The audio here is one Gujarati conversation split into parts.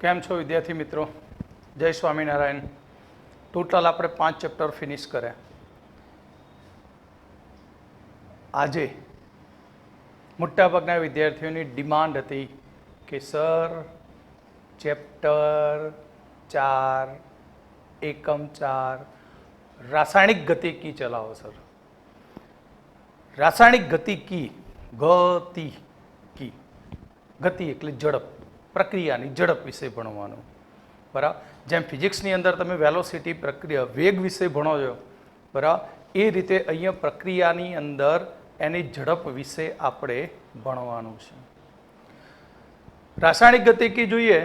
કેમ છો વિદ્યાર્થી મિત્રો? જય સ્વામિનારાયણ. ટોટલ આપણે 5 ચેપ્ટર ફિનિશ કર્યા. આજે મોટાભાગના વિદ્યાર્થીઓની ડિમાન્ડ હતી કે સર ચેપ્ટર 4 એકમ 4 રાસાયણિક ગતિકી ચલાવો સર. રાસાયણિક ગતિકી ગતિ એટલે ઝડપ, પ્રક્રિયાની ઝડપ વિશે ભણવાનું. બરાબર, જેમ ફિઝિક્સની અંદર તમે વેલોસિટી પ્રક્રિયા વેગ વિશે ભણો છો, બરાબર, એ રીતે અહીંયા પ્રક્રિયાની અંદર એની ઝડપ વિશે આપણે ભણવાનું છે. રાસાયણિક ગતિકી જોઈએ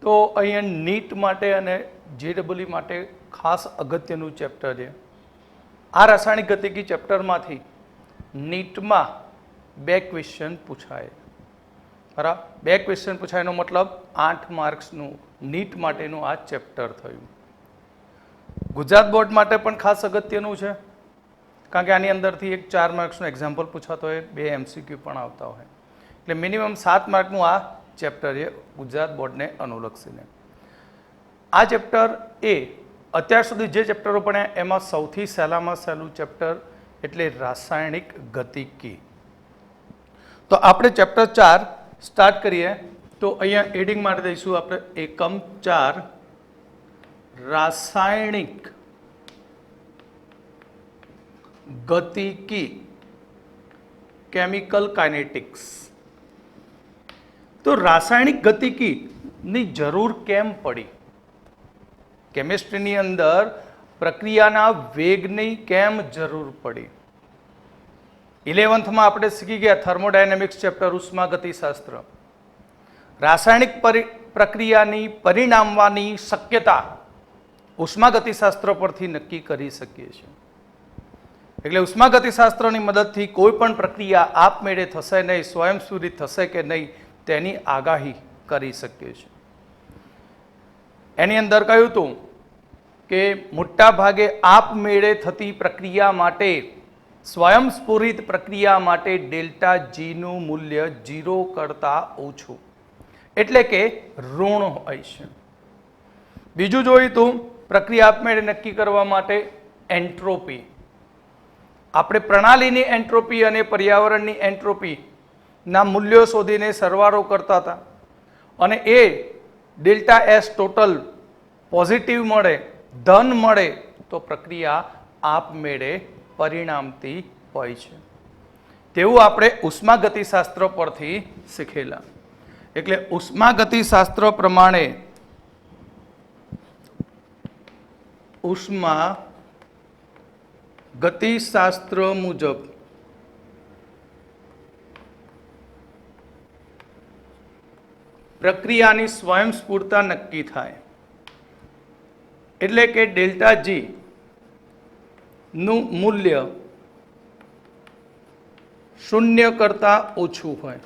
તો અહીંયા નીટ માટે અને JEE માટે ખાસ અગત્યનું ચેપ્ટર છે. આ રાસાયણિક ગતિકી ચેપ્ટરમાંથી નીટમાં 2 ક્વેશ્ચન પૂછાય. બરાબર, 2 ક્વેશ્ચન પૂછાય એનો મતલબ 8 માર્ક્સનું નીટ માટેનું આ ચેપ્ટર થયું. ગુજરાત બોર્ડ માટે પણ ખાસ અગત્યનું છે, કારણ કે આની અંદરથી એક 4 માર્ક્સનું એક્ઝામ્પલ પૂછાતો હોય, 2 MCQ પણ આવતા હોય, એટલે મિનિમમ 7 માર્કનું આ ચેપ્ટર છે ગુજરાત બોર્ડને અનુલક્ષીને. આ ચેપ્ટર એ અત્યાર સુધી જે ચેપ્ટરો ભણ્યા એમાં સૌથી સહેલામાં સહેલું ચેપ્ટર એટલે રાસાયણિક ગતિકી. તો આપણે ચેપ્ટર 4 સ્ટાર્ટ કરીએ. તો અહીંયા એડિંગ માટે દઈશું આપણે એકમ 4 રાસાયણિક ગતિકી, કેમિકલ કાઇનેટિક્સ. તો રાસાયણિક ગતિકીની જરૂર કેમ પડી? કેમિસ્ટ્રીની અંદર પ્રક્રિયાના વેગની કેમ જરૂર પડી? 11th માં આપણે શીખી ગયા થર્મોડાયનેમિક્સ ચેપ્ટર, ઉષ્માગતિશાસ્ત્ર. રાસાયણિક પ્રક્રિયાની પરિણામવાની શક્યતા ઉષ્માગતિશાસ્ત્ર પરથી નક્કી કરી શકીએ છીએ. એટલે ઉષ્માગતિશાસ્ત્રની મદદથી કોઈ પણ પ્રક્રિયા આપમેળે થશે નહીં, સ્વયંસ્ફુરિત થશે કે નહીં તેની આગાહી કરી શકીએ છીએ. એની અંદર કહ્યું હતું કે મોટા ભાગે આપમેળે થતી પ્રક્રિયા માટે, સ્વયંસ્ફુરિત પ્રક્રિયા માટે ડેલ્ટા G નું મૂલ્ય 0 કરતાં ઓછું, એટલે કે ઋણ હોય છે. બીજું જોયું હતું પ્રક્રિયા આપમેળે નક્કી કરવા માટે એન્ટ્રોપી. આપણે પ્રણાલીની એન્ટ્રોપી અને પર્યાવરણની એન્ટ્રોપી ના મૂલ્યો શોધીને સરવાળો કરતા હતા, અને એ ડેલ્ટા S ટોટલ પોઝિટિવ મળે, ધન મળે તો પ્રક્રિયા આપમેળે પરિણામતી હોય છે. તેવું આપણે ઉષ્માગતિશાસ્ત્ર પરથી શીખેલા. એટલે ઉષ્માગતિશાસ્ત્ર પ્રમાણે ઉષ્માગતિશાસ્ત્ર મુજબ પ્રક્રિયાની સ્વયંસ્ફુરતા નક્કી થાય, એટલે કે ડેલ્ટા G નું મૂલ્ય 0 કરતાં ઓછું હોય.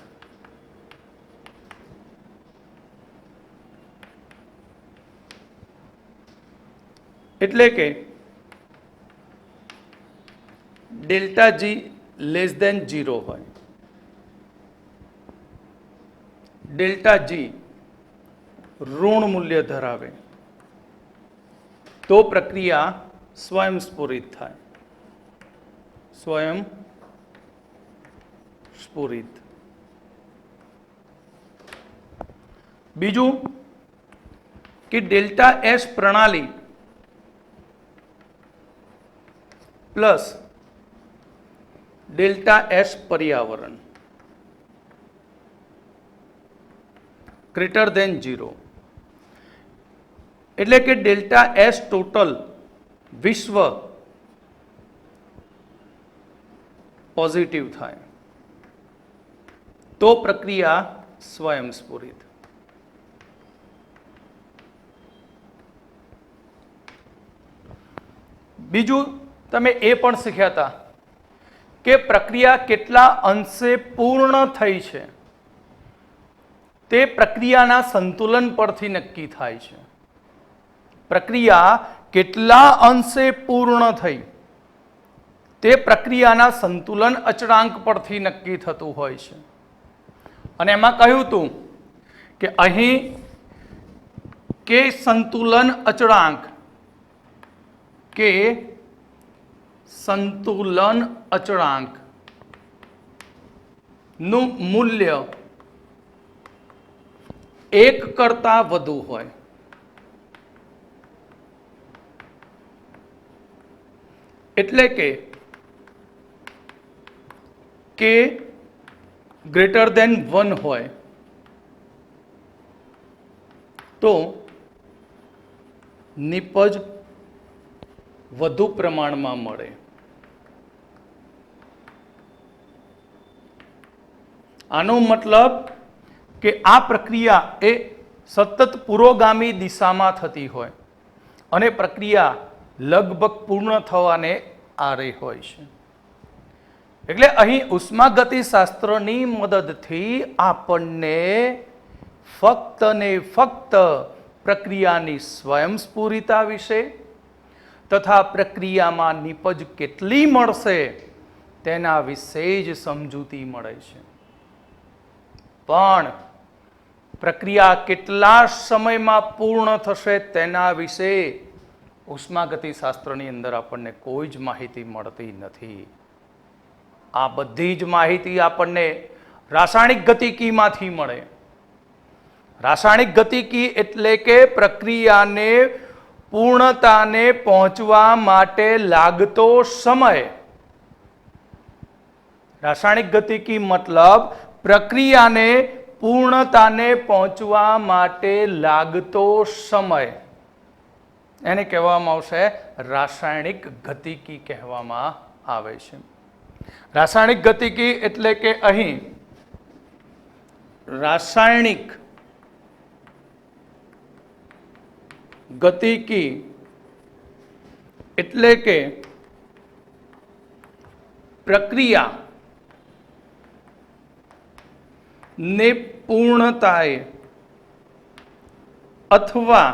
એટલે કે ડેલ્ટા G <0 હોય. ડેલ્ટા G ઋણ મૂલ્ય ધરાવે તો પ્રક્રિયા સ્વયંસ્ફુરિત થાય. સ્વયંસ્ફુરિત. બીજું કે ડેલ્ટા S પ્રણાલી પ્લસ ડેલ્ટા S પર્યાવરણ greater than 0, એટલે કે ડેલ્ટા S ટોટલ વિશ્વ પોઝિટિવ થાય તો પ્રક્રિયા સ્વયંસ્ફુરિત. બીજું તમે એ પણ શીખ્યા હતા કે પ્રક્રિયા કેટલા અંશે પૂર્ણ થઈ છે તે પ્રક્રિયાના સંતુલન પરથી નક્કી થાય છે. પ્રક્રિયા કેટલા અંશે પૂર્ણ થઈ તે પ્રક્રિયાના સંતુલન અચળાંક પરથી નક્કી થતું હોય છે. અને એમાં કહ્યું હતું કે અહીં કે સંતુલન અચળાંક કે સંતુલન અચળાંક નું મૂલ્ય 1 કરતા વધુ હોય, એટલે કે ગ્રેટર દેન 1 હોય તો નિપજ વધુ પ્રમાણમાં મળે. આનો મતલબ કે આ પ્રક્રિયા એ સતત પુરોગામી દિશામાં થતી હોય અને પ્રક્રિયા લગભગ પૂર્ણ થવાને આરે હોય છે. એટલે અહીં ઉષ્માગતિશાસ્ત્રની મદદથી આપણને ફક્ત ને ફક્ત પ્રક્રિયાની સ્વયંસ્ફુરિતા વિશે તથા પ્રક્રિયામાં નિપજ કેટલી મળશે તેના વિશે જ સમજૂતી મળે છે. પણ પ્રક્રિયા કેટલા સમયમાં પૂર્ણ થશે તેના વિશે ઉષ્માગતિશાસ્ત્રની અંદર આપણને કોઈ જ માહિતી મળતી નથી. આ બધી જ માહિતી આપણને રાસાયણિક ગતિકીમાંથી મળે. રાસાયણિક ગતિકી એટલે કે પ્રક્રિયાને પૂર્ણતાને પહોંચવા માટે લાગતો સમય. રાસાયણિક ગતિકી મતલબ પ્રક્રિયાને પૂર્ણતાને પહોંચવા માટે લાગતો સમય. એને કહેવામાં આવશે રાસાયણિક ગતિકી કહેવામાં આવે છે. રાસાયણિક ગતિકી એટલે કે અહીં રાસાયણિક ગતિકી એટલે કે પ્રક્રિયા ને પૂર્ણતાએ અથવા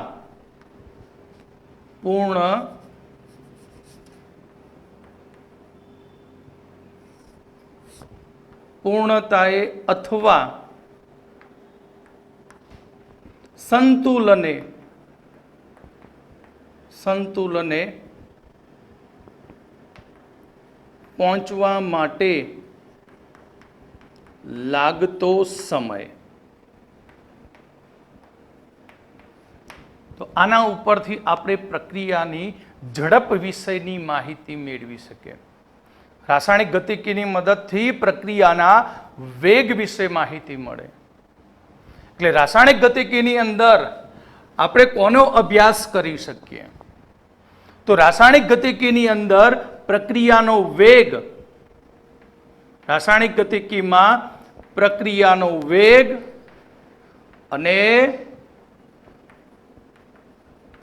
પૂર્ણતાએ અથવા સંતુલને પહોંચવા માટે લાગતો સમય. તો આના ઉપરથી આપણે પ્રક્રિયાની ઝડપ વિશેની માહિતી મેળવી શકીએ. રાસાયણિક ગતિકીની મદદથી પ્રક્રિયાના વેગ વિશે માહિતી મળે. એટલે રાસાયણિક ગતિકીની અંદર આપણે કોનો અભ્યાસ કરી શકીએ? તો રાસાયણિક ગતિકીની અંદર પ્રક્રિયાનો વેગ, રાસાયણિક ગતિકીમાં પ્રક્રિયાનો વેગ અને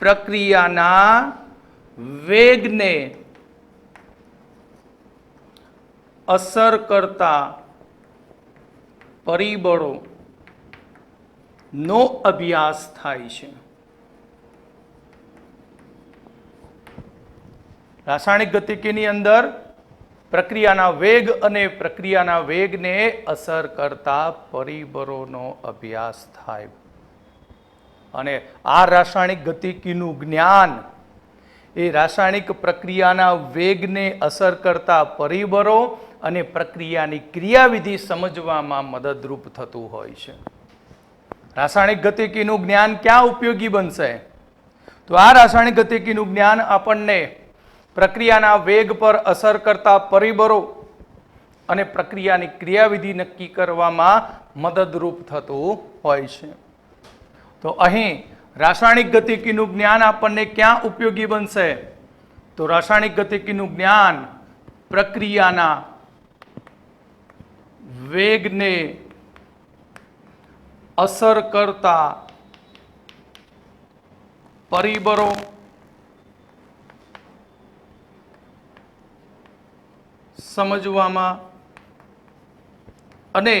પ્રક્રિયાના વેગને અસર કરતા પરિબળો નો અભ્યાસ થાય છે. રાસાયણિક ગતિકીની અંદર પ્રક્રિયાના વેગ અને પ્રક્રિયાના વેગને અસર કરતા પરિબળોનો અભ્યાસ થાય. અને આ રાસાયણિક ગતિકીનું જ્ઞાન એ રાસાયણિક પ્રક્રિયાના વેગને અસર કરતા પરિબળો અને પ્રક્રિયાની ક્રિયાવિધિ સમજવામાં મદદરૂપ થતું હોય છે. રાસાયણિક ગતિકીનું જ્ઞાન ક્યાં ઉપયોગી બનશે? તો આ રાસાયણિક ગતિકીનું જ્ઞાન આપણને પ્રક્રિયાના વેગ પર અસર કરતા પરિબળો અને પ્રક્રિયાની ક્રિયાવિધિ નક્કી કરવામાં મદદરૂપ થતું હોય છે. તો અહીં રાસાયણિક ગતિકીનું જ્ઞાન આપણને ક્યાં ઉપયોગી બનશે? તો રાસાયણિક ગતિકીનું જ્ઞાન પ્રક્રિયાના વેગને અસર કરતા પરિબળો સમજવામાં અને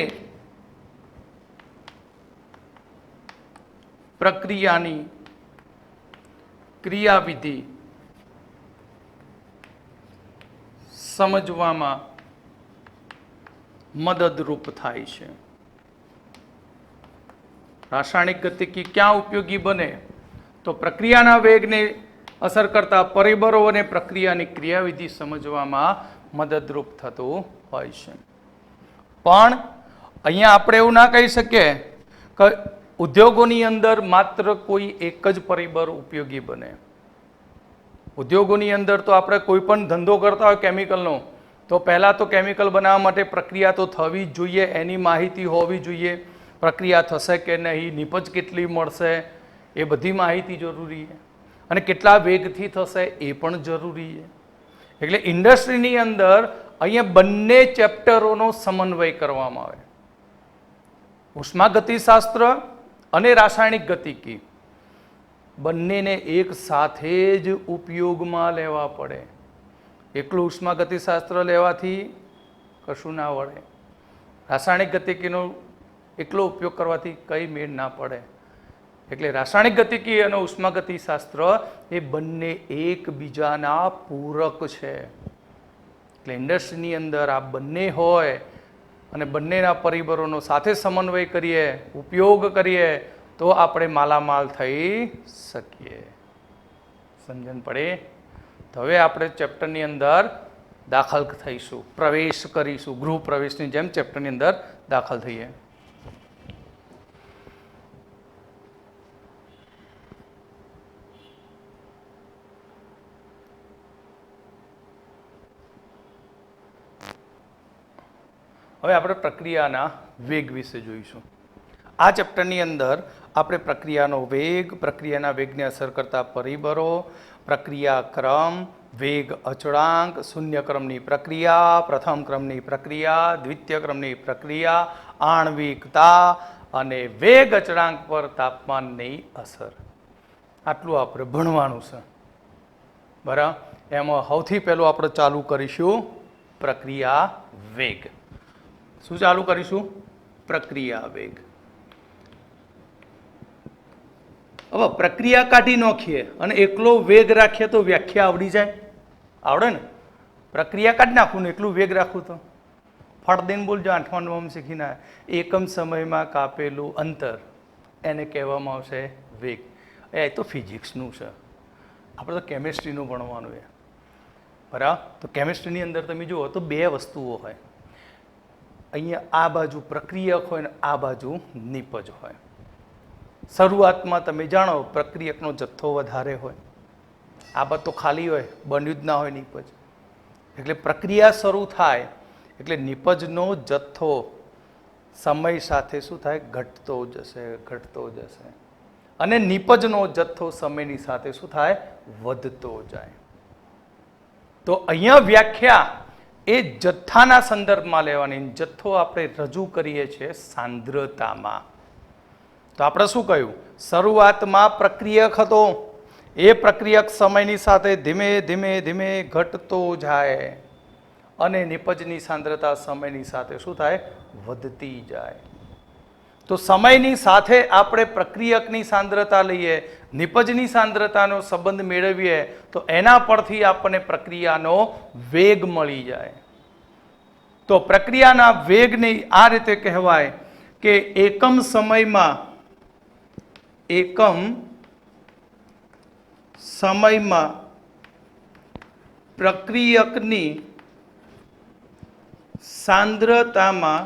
પ્રક્રિયાની ક્રિયાવિધિ સમજવામાં મદદરૂપ થાય છે. રાસાયણિક ગતિકી ક્યાં ઉપયોગી બને? તો પ્રક્રિયાના વેગને અસર કરતા પરિબળો અને પ્રક્રિયાની ક્રિયાવિધિ સમજવામાં મદદરૂપ થતું હોય છે. પણ અહીંયા આપણે એવું ના કહી શકીએ કે ઉદ્યોગોની અંદર માત્ર કોઈ એક જ પરિબળ ઉપયોગી બને. ઉદ્યોગોની અંદર તો આપણે કોઈ પણ ધંધો કરતા હોય કેમિકલનો, તો પહેલાં તો કેમિકલ બનાવવા માટે પ્રક્રિયા તો થવી જ જોઈએ, એની માહિતી હોવી જોઈએ. પ્રક્રિયા થશે કે નહીં, નિપજ કેટલી મળશે, એ બધી માહિતી જરૂરી છે. અને કેટલા વેગથી થશે એ પણ જરૂરી છે. એટલે ઇન્ડસ્ટ્રીની અંદર અહીંયા બંને ચેપ્ટરોનો સમન્વય કરવામાં આવે. ઉષ્માગતિશાસ્ત્ર અને રાસાયણિક ગતિકી બંનેને એક સાથે જ ઉપયોગમાં લેવા પડે. એકલું ઉષ્માગતિશાસ્ત્ર લેવાથી કશું ના વળે. રાસાયણિક ગતિકીનો એકલો ઉપયોગ કરવાથી કંઈ મેળ ના પડે. એટલે રાસાયણિક ગતિકી અને ઉષ્માગતિશાસ્ત્ર એ બંને એકબીજાના પૂરક છે. એટલે ઇન્ડસ્ટ્રીની અંદર આ બંને હોય અને બંનેના પરિબળોનો સાથે સમન્વય કરીએ, ઉપયોગ કરીએ, તો આપણે માલામાલ થઈ શકીએ. સમજણ પડે? તો હવે આપણે ચેપ્ટરની અંદર દાખલ થઈશું, પ્રવેશ કરીશું, ગૃહ પ્રવેશની જેમ ચેપ્ટરની અંદર દાખલ થઈએ. હવે આપણે પ્રક્રિયાના વેગ વિશે જોઈશું. આ ચેપ્ટરની અંદર આપણે પ્રક્રિયાનો વેગ, પ્રક્રિયાના વેગને અસર કરતા પરિબળો, પ્રક્રિયા ક્રમ, વેગ અચળાંક, શૂન્ય ક્રમની પ્રક્રિયા, પ્રથમ ક્રમની પ્રક્રિયા, દ્વિતીય ક્રમની પ્રક્રિયા, આણ્વિકતા અને વેગ અચળાંક પર તાપમાનની અસર, આટલું આપણે ભણવાનું છે. બરાબર? એમાં સૌથી પહેલું આપણે ચાલુ કરીશું પ્રક્રિયા વેગ. શું ચાલુ કરીશું? પ્રક્રિયા વેગ. હવે પ્રક્રિયા કાઢી નાખીએ અને એકલો વેગ રાખીએ તો વ્યાખ્યા આવડી જાય? આવડે ને? પ્રક્રિયા કાઢી નાખવું ને એકલું વેગ રાખવું તો ફળ દઈને બોલજો. 8મા 9મા શીખીને એકમ સમયમાં કાપેલું અંતર એને કહેવામાં આવશે વેગ. એ તો ફિઝિક્સનું છે, આપણે તો કેમિસ્ટ્રીનું ભણવાનું છે. બરાબર? તો કેમિસ્ટ્રીની અંદર તમે જુઓ તો બે વસ્તુઓ હોય. અહીંયા આ બાજુ પ્રક્રિયક હોય ને આ બાજુ નિપજ હોય. શરૂઆતમાં તમે જાણો પ્રક્રિયકનો જથ્થો વધારે હોય, આ બાજુ તો ખાલી હોય, બન્યું જ ના હોય નિપજ. એટલે પ્રક્રિયા શરૂ થાય એટલે નિપજનો જથ્થો સમય સાથે શું થાય? ઘટતો જશે, ઘટતો જશે. અને નિપજનો જથ્થો સમયની સાથે શું થાય? વધતો જાય. તો અહીંયા વ્યાખ્યા એ જથ્થાના સંદર્ભમાં લેવાની. જથ્થો આપણે રજૂ કરીએ છીએ સાંદ્રતામાં. તો આપણે શું કહ્યું? શરૂઆતમાં પ્રક્રિયક હતો, એ પ્રક્રિયક સમયની સાથે ધીમે ધીમે ધીમે ઘટતો જાય અને નિપજની સાંદ્રતા સમયની સાથે શું થાય? વધતી જાય. તો સમયની સાથે આપણે પ્રક્રિયકની સાંદ્રતા લઈએ, નિપજની સાંદ્રતાનો સંબંધ મેળવીએ તો એના પરથી આપણને પ્રક્રિયાનો વેગ મળી જાય. તો પ્રક્રિયાના વેગને આ રીતે કહેવાય કે એકમ સમયમાં પ્રક્રિયકની સાંદ્રતામાં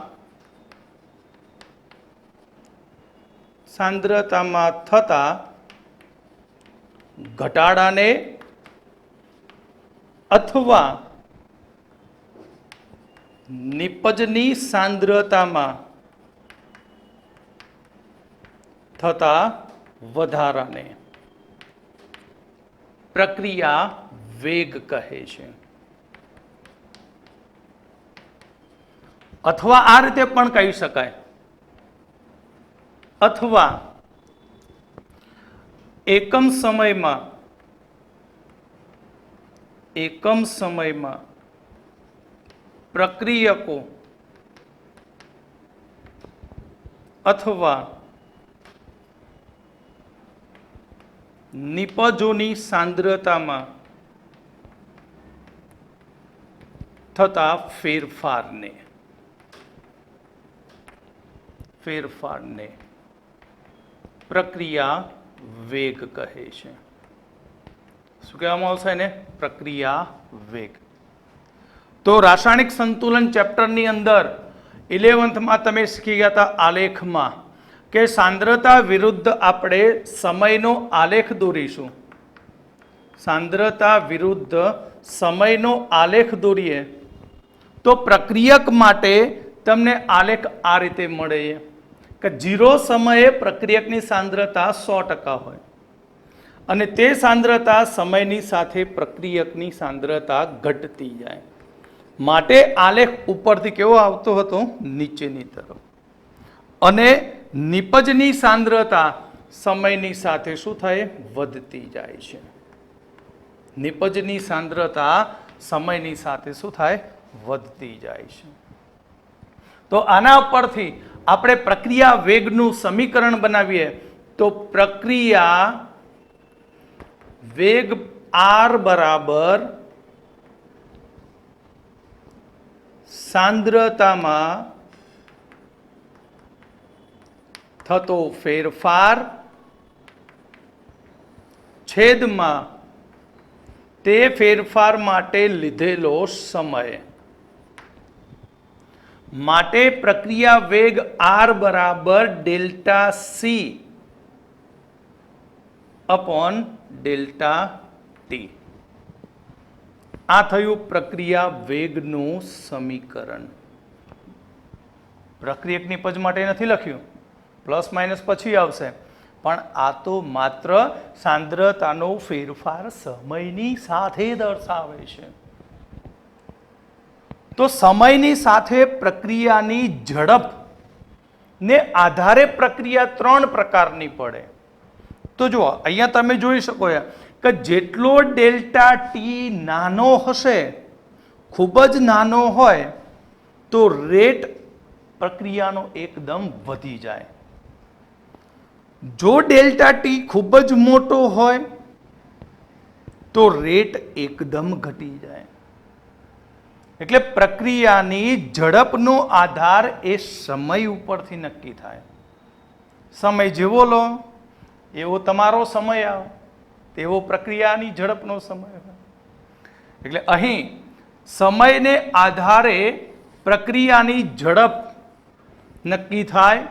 થતા ઘટાડાને અથવા નિપજની સાંદ્રતામાં થતા વધારાને પ્રક્રિયા વેગ કહે છે. અથવા આ રીતે પણ કહી શકાય, અથવા એકમ સમયમાં પ્રક્રિયકો અથવા નિપજોની સાંદ્રતામાં થતા ફેરફારને પ્રક્રિયા વેગ કહે છે. શું કહેવામાં આવશે એને? પ્રક્રિયા વેગ. તો રાસાયણિક સંતુલન ચેપ્ટરની અંદર 11th તમે શીખી ગયા હતા આલેખમાં કે સાંદ્રતા વિરુદ્ધ આપણે સમયનો આલેખ દોરીશું. સાંદ્રતા વિરુદ્ધ સમયનો આલેખ દોરીએ તો પ્રક્રિયક માટે તમને આલેખ આ રીતે મળે કે 0 સમયે પ્રક્રિયકની સાંદ્રતા 100% હોય અને તે સાંદ્રતા સમયની સાથે પ્રક્રિયકની સાંદ્રતા ઘટતી જાય. માટે આલેખ ઉપરથી કેવો આવતો હતો? નીચેની તરફ. અને નિપજની સાંદ્રતા સમયની સાથે શું થાય? વધતી જાય છે. નિપજની સાંદ્રતા સમયની સાથે શું થાય? વધતી જાય છે. તો આના પરથી આપણે પ્રક્રિયા વેગનું સમીકરણ બનાવીએ તો પ્રક્રિયા વેગ R બરાબર સાંદ્રતામાં થતો ફેરફાર છેદમાં તે ફેરફાર માટે લીધેલો સમય. માટે પ્રક્રિયા વેગ R બરાબર delta C upon delta T. આ થયું પ્રક્રિયા વેગનું સમીકરણ. પ્રક્રિયક નિપજ માટે નથી લખ્યું, પ્લસ માઇનસ પછી આવશે, પણ આ તો માત્ર સાંદ્રતાનો ફેરફાર સમયની સાથે દર્શાવે છે. તો સમયની સાથે પ્રક્રિયાની ઝડપ ને આધારે પ્રક્રિયા 3 પ્રકારની પડે. તો જુઓ અહીંયા તમે જોઈ શકો કે જેટલો ડેલ્ટા ટી નાનો હશે, ખૂબ જ નાનો હોય, તો રેટ પ્રક્રિયાનો એકદમ વધી જાય. જો ડેલ્ટા ટી ખૂબ જ મોટો હોય તો રેટ એકદમ ઘટી જાય. એટલે પ્રક્રિયાની ઝડપનો આધાર એ સમય ઉપરથી નક્કી થાય. સમય જેવો લો એવો તમારો સમય આવે, તેવો પ્રક્રિયાની ઝડપનો સમય હોય. એટલે અહીં સમયને આધારે પ્રક્રિયાની ઝડપ નક્કી થાય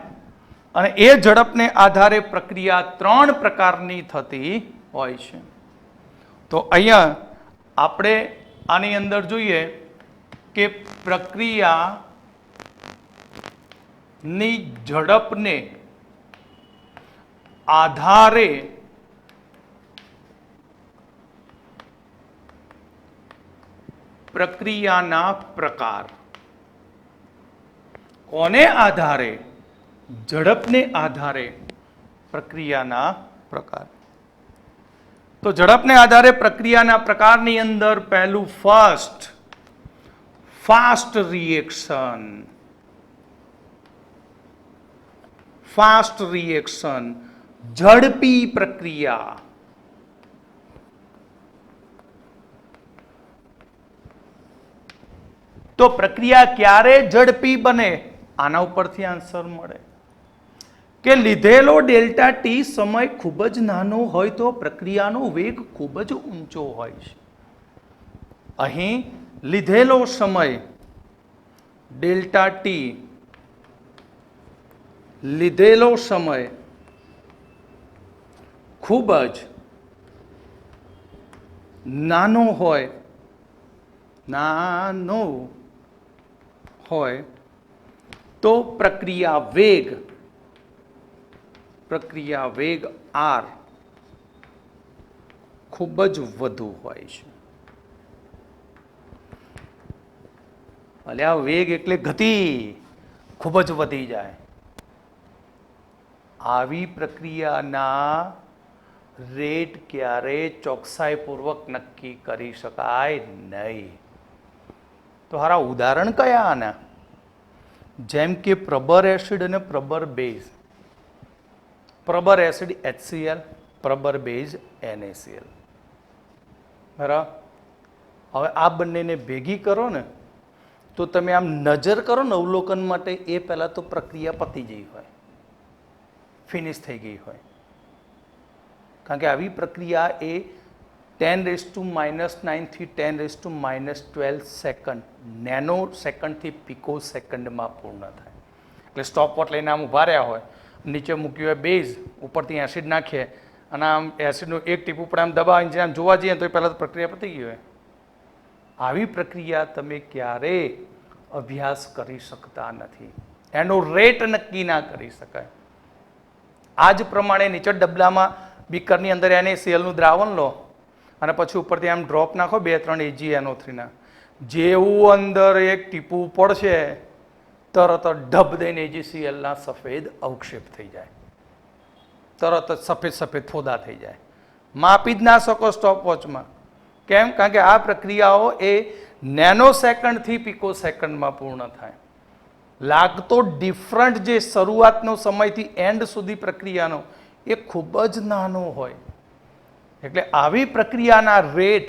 અને એ ઝડપને આધારે પ્રક્રિયા 3 પ્રકારની થતી હોય છે. તો અહીંયા આપણે આની અંદર જોઈએ કે પ્રક્રિયાની ઝડપને આધારે પ્રક્રિયાના પ્રકાર. કોને આધારે? ઝડપને આધારે પ્રક્રિયાના પ્રકાર. તો ઝડપને આધારે પ્રક્રિયાના પ્રકારની અંદર પહેલું ફાસ્ટ રિએક્શન. ફાસ્ટ રિએક્શન ઝડપી પ્રક્રિયા. તો પ્રક્રિયા ક્યારે ઝડપી બને? આના ઉપરથી આન્સર મળે કે લીધેલો ડેલ્ટા ટી સમય ખૂબ જ નાનો હોય તો પ્રક્રિયાનો વેગ ખૂબ જ ઊંચો હોય છે. અહીં લીધેલો સમય ડેલ્ટા ટી, લીધેલો સમય ખૂબ જ નાનો હોય, તો પ્રક્રિયા વેગ R ખૂબ જ વધુ હોય છે. અલ્યા વેગ એટલે ગતિ ખૂબ જ વધી જાય. આવી પ્રક્રિયાના રેટ ક્યારે ચોકસાઈપૂર્વક નક્કી કરી શકાય નહીં. તો હારા ઉદાહરણ કયા આના? જેમ કે પ્રબર એસિડ અને પ્રબર બેઝ. પ્રબર એસિડ HCl, પ્રબર બેઝ NaCl. બરાબર. હવે આ બંનેને ભેગી કરો ને તો તમે આમ નજર કરો ને અવલોકન માટે, એ પહેલાં તો પ્રક્રિયા પતી ગઈ હોય, ફિનિશ થઈ ગઈ હોય. કારણ કે આવી પ્રક્રિયા એ 10⁻⁹ થી 10⁻12 સેકન્ડ નેનો સેકન્ડથી પિકો સેકન્ડમાં પૂર્ણ થાય. એટલે સ્ટોપવોચ લઈને આમ ઊભા રહ્યા હોય, નીચે મૂક્યું હોય બેઝ, ઉપરથી એસિડ નાખીએ અને આમ એસિડનું એક ટીપું પણ આમ દબાવીને આમ જોવા જઈએ તો એ પહેલાં તો પ્રક્રિયા પતી ગઈ હોય. આવી પ્રક્રિયા તમે ક્યારેય અભ્યાસ કરી શકતા નથી, એનો રેટ નક્કી ના કરી શકાય. આ જ પ્રમાણે નીચે ડબલામાં બીકરની અંદર NaClનું દ્રાવણ લો અને પછી ઉપરથી આમ ડ્રોપ નાખો 2-3 AgNO3 જેવું અંદર એક ટીપું પડશે તરત જ ઢબ દઈને AgClના સફેદ અવક્ષેપ થઈ જાય, તરત જ સફેદ સફેદ ફોદા થઈ જાય. માપી જ ના શકો સ્ટોપવોચમાં. કેમ? કારણ કે આ પ્રક્રિયાઓ એ નેનો સેકન્ડથી પિકો સેકન્ડમાં પૂર્ણ થાય. લાગતો ડિફરન્ટ જે શરૂઆતનો સમયથી એન્ડ સુધી પ્રક્રિયાનો એ ખૂબ જ નાનો હોય. એટલે આવી પ્રક્રિયાના રેટ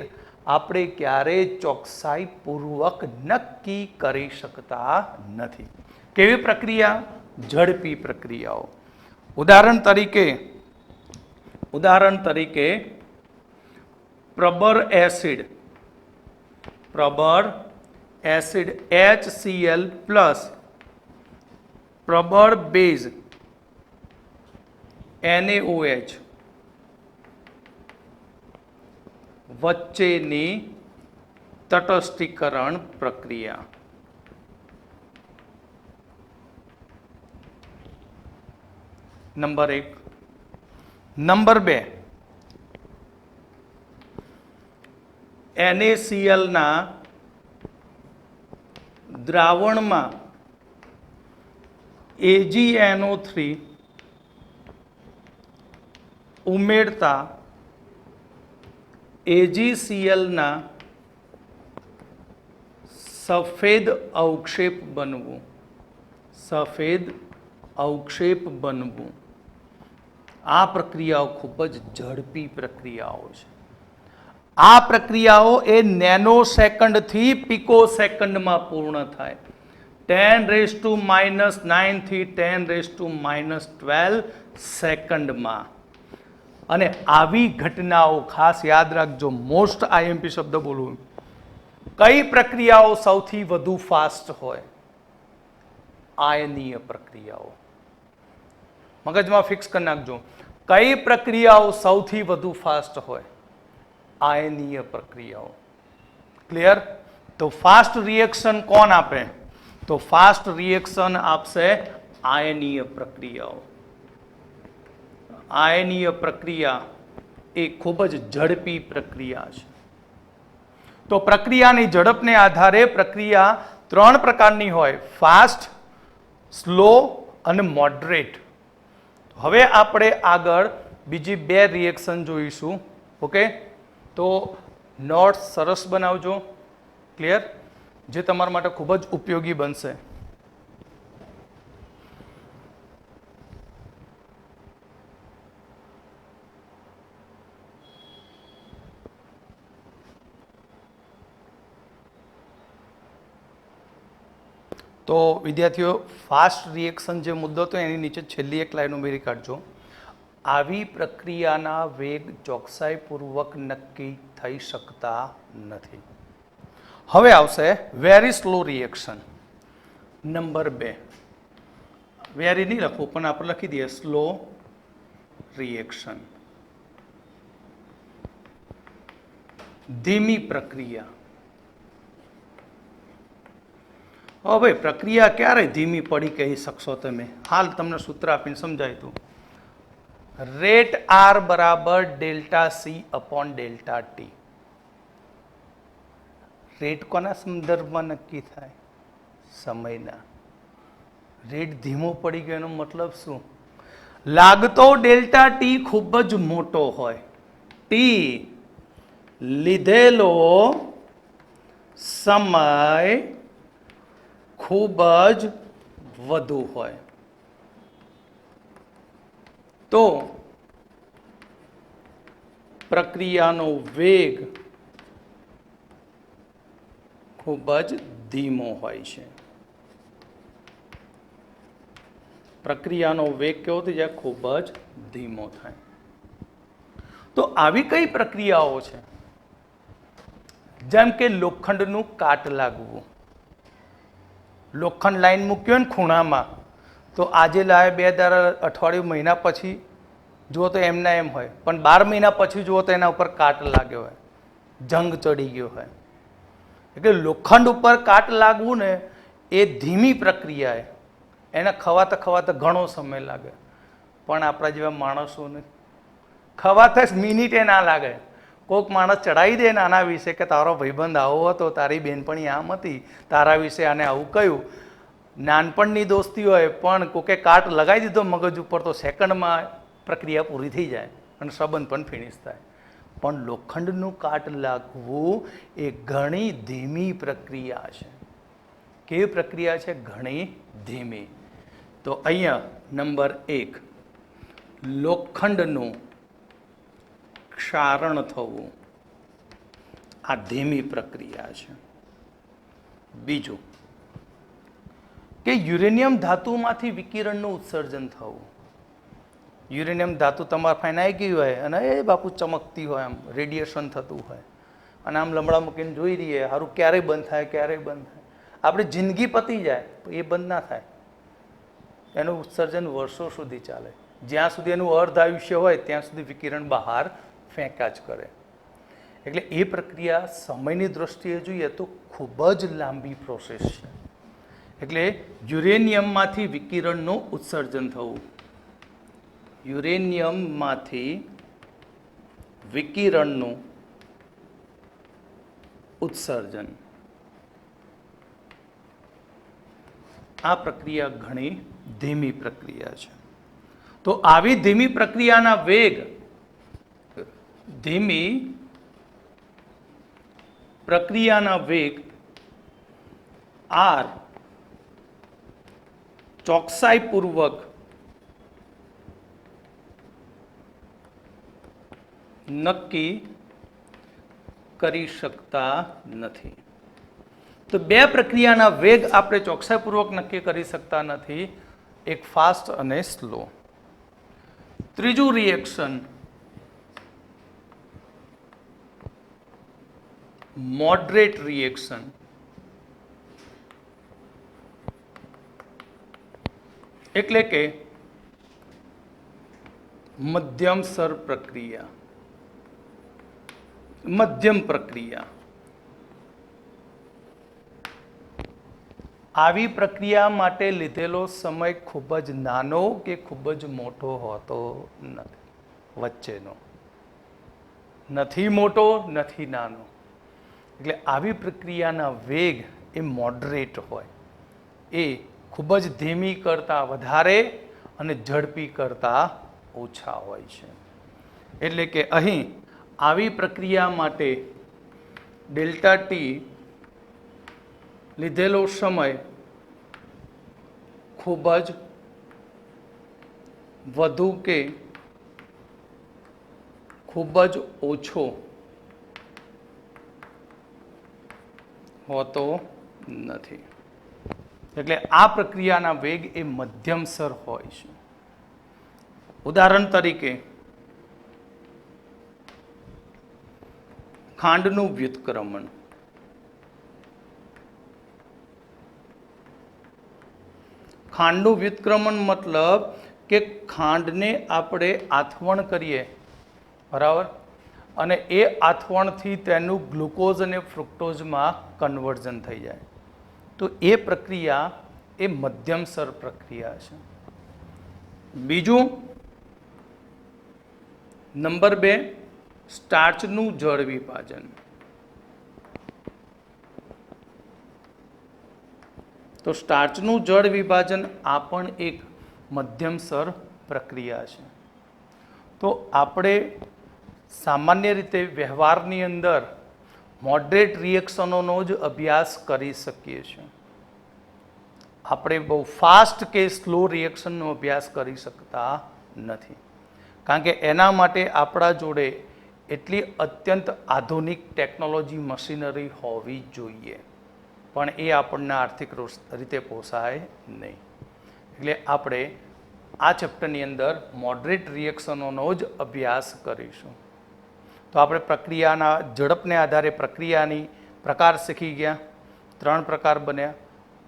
આપણે ક્યારેય ચોકસાઈપૂર્વક નક્કી કરી શકતા નથી. કેવી પ્રક્રિયા? ઝડપી પ્રક્રિયાઓ. ઉદાહરણ તરીકે પ્રબર એસિડ HCl પ્લસ પ્રબર બેઝ NaOH વચ્ચેની તટસ્થીકરણ પ્રક્રિયા. નંબર 1. નંબર 2, NaClના દ્રાવણમાં AgNO3 ઉમેરતા AgClના સફેદ અવક્ષેપ બનવું. આ પ્રક્રિયાઓ ખૂબ જ ઝડપી પ્રક્રિયાઓ છે. આ પ્રક્રિયાઓ એ નેનો સેકન્ડથી પિકો સેકન્ડમાં પૂર્ણ થાય. 10⁻⁹ થી 10⁻12 સેકન્ડમાં. અને આવી ઘટનાઓ ખાસ યાદ રાખજો, મોસ્ટ IMP શબ્દ બોલું. કઈ પ્રક્રિયાઓ સૌથી વધુ ફાસ્ટ હોય? આયનીય પ્રક્રિયાઓ. મગજમાં ફિક્સ કરી નાખજો. કઈ પ્રક્રિયાઓ સૌથી વધુ ફાસ્ટ હોય? આયનીય પ્રક્રિયાઓ. ક્લિયર? તો ફાસ્ટ રિએક્શન કોણ આપે? તો ફાસ્ટ રિએક્શન આપશે આયનીય પ્રક્રિયાઓ. આયનીય પ્રક્રિયા એ ખૂબ જ ઝડપી પ્રક્રિયા છે. તો પ્રક્રિયાની ઝડપને આધારે પ્રક્રિયા 3 પ્રકારની હોય: ફાસ્ટ, સ્લો અને મોડરેટ. હવે આપણે આગળ બીજી 2 રિએક્શન જોઈશું. ઓકે, તો નોટ્સ સરસ બનાવજો. ક્લિયર? જે તમારા માટે ખૂબ જ ઉપયોગી બનશે. તો વિદ્યાર્થીઓ, ફાસ્ટ રિએક્શન જે મુદ્દો હતો એની નીચે છેલ્લી એક લાઈન ઉમેરી કાઢજો. આવી પ્રક્રિયાના વેગ ચોકસાઈપૂર્વક નક્કી થઈ શકતા નથી. હવે આવશે very slow reaction. Number 2. Very નહીં લખવું, પણ આપણે લખી દઈએ સ્લો રિએક્શન. ધીમી પ્રક્રિયા. હવે પ્રક્રિયા ક્યારે ધીમી પડી કહી શકશો તમે? હાલ તમને સૂત્ર આપીને સમજાય તું. રેટ R બરાબર ΔC/ΔT. રેટ કોના સંદર્ભમાં નક્કી થાય? સમયના. રેટ ધીમો પડી ગયો એનો મતલબ શું? લાગતો ΔT ખૂબ જ મોટો હોય. ટી લીધેલો સમય ખૂબ જ વધુ હોય તો પ્રક્રિયાનો વેગ ખૂબ જ ધીમો હોય છે. પ્રક્રિયાનો વેગ કેવો થઈ જાય? ખૂબ જ ધીમો થાય. તો આવી કઈ પ્રક્રિયાઓ છે? જેમ કે લોખંડનું કાટ લાગવું. લોખંડ લાઈન મૂક્યો ને ખૂણામાં, તો આજે લાવે 2 દાડા, અઠવાડિયું, મહિના પછી જુઓ તો એમના એમ હોય, પણ 12 મહિના પછી જુઓ તો એના ઉપર કાટ લાગ્યો હોય, જંગ ચડી ગયો હોય. એટલે લોખંડ ઉપર કાટ લાગવું ને એ ધીમી પ્રક્રિયા, એને ખવાતા ખવાતા ઘણો સમય લાગે. પણ આપણા જેવા માણસોને ખવાતા જ મિનિટે ના લાગે. કોઈક માણસ ચડાવી દે ને આના વિશે કે તારો ભાઈબંધ આવો હતો, તારી બેનપણી આમ હતી, તારા વિશે આને આવું કહ્યું. નાનપણની દોસ્તી હોય પણ કોકે કાટ લગાવી દીધો મગજ ઉપર તો સેકન્ડમાં પ્રક્રિયા પૂરી થઈ જાય અને સંબંધ પણ ફિનિશ થાય. પણ લોખંડનું કાટ લાગવું એ ઘણી ધીમી પ્રક્રિયા છે. કેવી પ્રક્રિયા છે? ઘણી ધીમી. તો અહીંયા નંબર 1, લોખંડનું ક્ષારણ થવું, આ ધીમી પ્રક્રિયા છે. બીજું કે યુરેનિયમ ધાતુમાંથી વિકિરણનું ઉત્સર્જન થવું. યુરેનિયમ ધાતુ તમારા ફાઈન ગઈ હોય અને એ બાપુ ચમકતી હોય, આમ રેડિયેશન થતું હોય અને આમ લમડા મૂકીને જોઈ રહીએ, સારું ક્યારેય બંધ થાય, ક્યારેય બંધ થાય. આપણી જિંદગી પતી જાય એ બંધ ના થાય. એનું ઉત્સર્જન વર્ષો સુધી ચાલે. જ્યાં સુધી એનું અર્ધ આયુષ્ય હોય ત્યાં સુધી વિકિરણ બહાર ફેંકા જ કરે. એટલે એ પ્રક્રિયા સમયની દ્રષ્ટિએ જોઈએ તો ખૂબ જ લાંબી પ્રોસેસ છે. એટલે યુરેનિયમમાંથી વિકિરણનું ઉત્સર્જન થવું, યુરેનિયમમાંથી વિકિરણનું ઉત્સર્જન, આ પ્રક્રિયા ઘણી ધીમી પ્રક્રિયા છે. તો આવી ધીમી પ્રક્રિયાના વેગ, ધીમી પ્રક્રિયાના વેગ આર ચોકસાઈપૂર્વક નક્કી કરી શકતા નથી. તો 2 પ્રક્રિયાના વેગ આપણે ચોકસાઈપૂર્વક નક્કી કરી શકતા નથી, એક ફાસ્ટ અને સ્લો. ત્રીજું રિએક્શન મોડરેટ રિએક્શન. એટલે કે મધ્યમસર પ્રક્રિયા, મધ્યમ પ્રક્રિયા. આવી પ્રક્રિયા માટે લીધેલો સમય ખૂબ જ નાનો કે ખૂબ જ મોટો હોતો નથી, વચ્ચેનો. નથી મોટો, નથી નાનો. એટલે આવી પ્રક્રિયાના વેગ એ મોડરેટ હોય, એ ખૂબ જ ધીમી કરતાં વધારે અને ઝડપી કરતાં ઓછા હોય છે. એટલે કે અહીં આવી પ્રક્રિયા માટે ડેલ્ટા ટી લીધેલો સમય ખૂબ જ વધુ કે ખૂબ જ ઓછો હોતો નથી. એટલે આ પ્રક્રિયાના વેગ એ મધ્યમસર હોય છે. ઉદાહરણ તરીકે ખાંડનું વ્યુત્ક્રમણ. ખાંડનું વ્યુત્ક્રમણ મતલબ કે ખાંડને આપણે આથવણ કરીએ, બરાબર, અને એ આથવણથી તેનું ગ્લુકોઝ અને ફ્રુક્ટોઝમાં કન્વર્ઝન થઈ જાય. તો એ પ્રક્રિયા એ મધ્યમસર પ્રક્રિયા છે. બીજું નંબર 2, સ્ટાર્ચનું જળ વિભાજન. તો સ્ટાર્ચનું જળ વિભાજન આ પણ એક મધ્યમસર પ્રક્રિયા છે. તો આપણે સામાન્ય રીતે વ્યવહારની અંદર મોડરેટ રિએક્શનોનો જ અભ્યાસ કરી શકીએ છીએ. આપણે બહુ ફાસ્ટ કે સ્લો રિએક્શનનો અભ્યાસ કરી શકતા નથી, કારણ કે એના માટે આપણા જોડે એટલી અત્યંત આધુનિક ટેકનોલોજી, મશીનરી હોવી જોઈએ, પણ એ આપણને આર્થિક રીતે પોસાય નહીં. એટલે આપણે આ ચેપ્ટરની અંદર મોડરેટ રિએક્શનોનો જ અભ્યાસ કરીશું. તો આપણે પ્રક્રિયાના ઝડપને આધારે પ્રક્રિયાની પ્રકાર શીખી ગયા, 3 પ્રકાર બન્યા.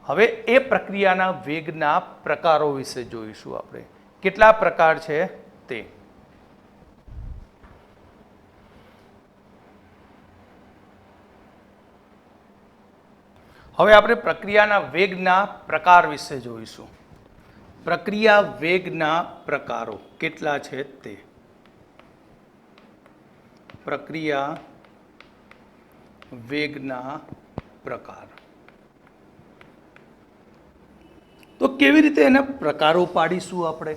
હવે એ પ્રક્રિયાના વેગના પ્રકારો વિશે જોઈશું આપણે, કેટલા પ્રકાર છે તે. હવે આપણે પ્રક્રિયાના વેગના પ્રકાર વિશે જોઈશું. પ્રક્રિયા વેગના પ્રકારો કેટલા છે તે. પ્રક્રિયા વેગના પ્રકાર. તો કેવી રીતે એના પ્રકારો પાડીશું આપણે?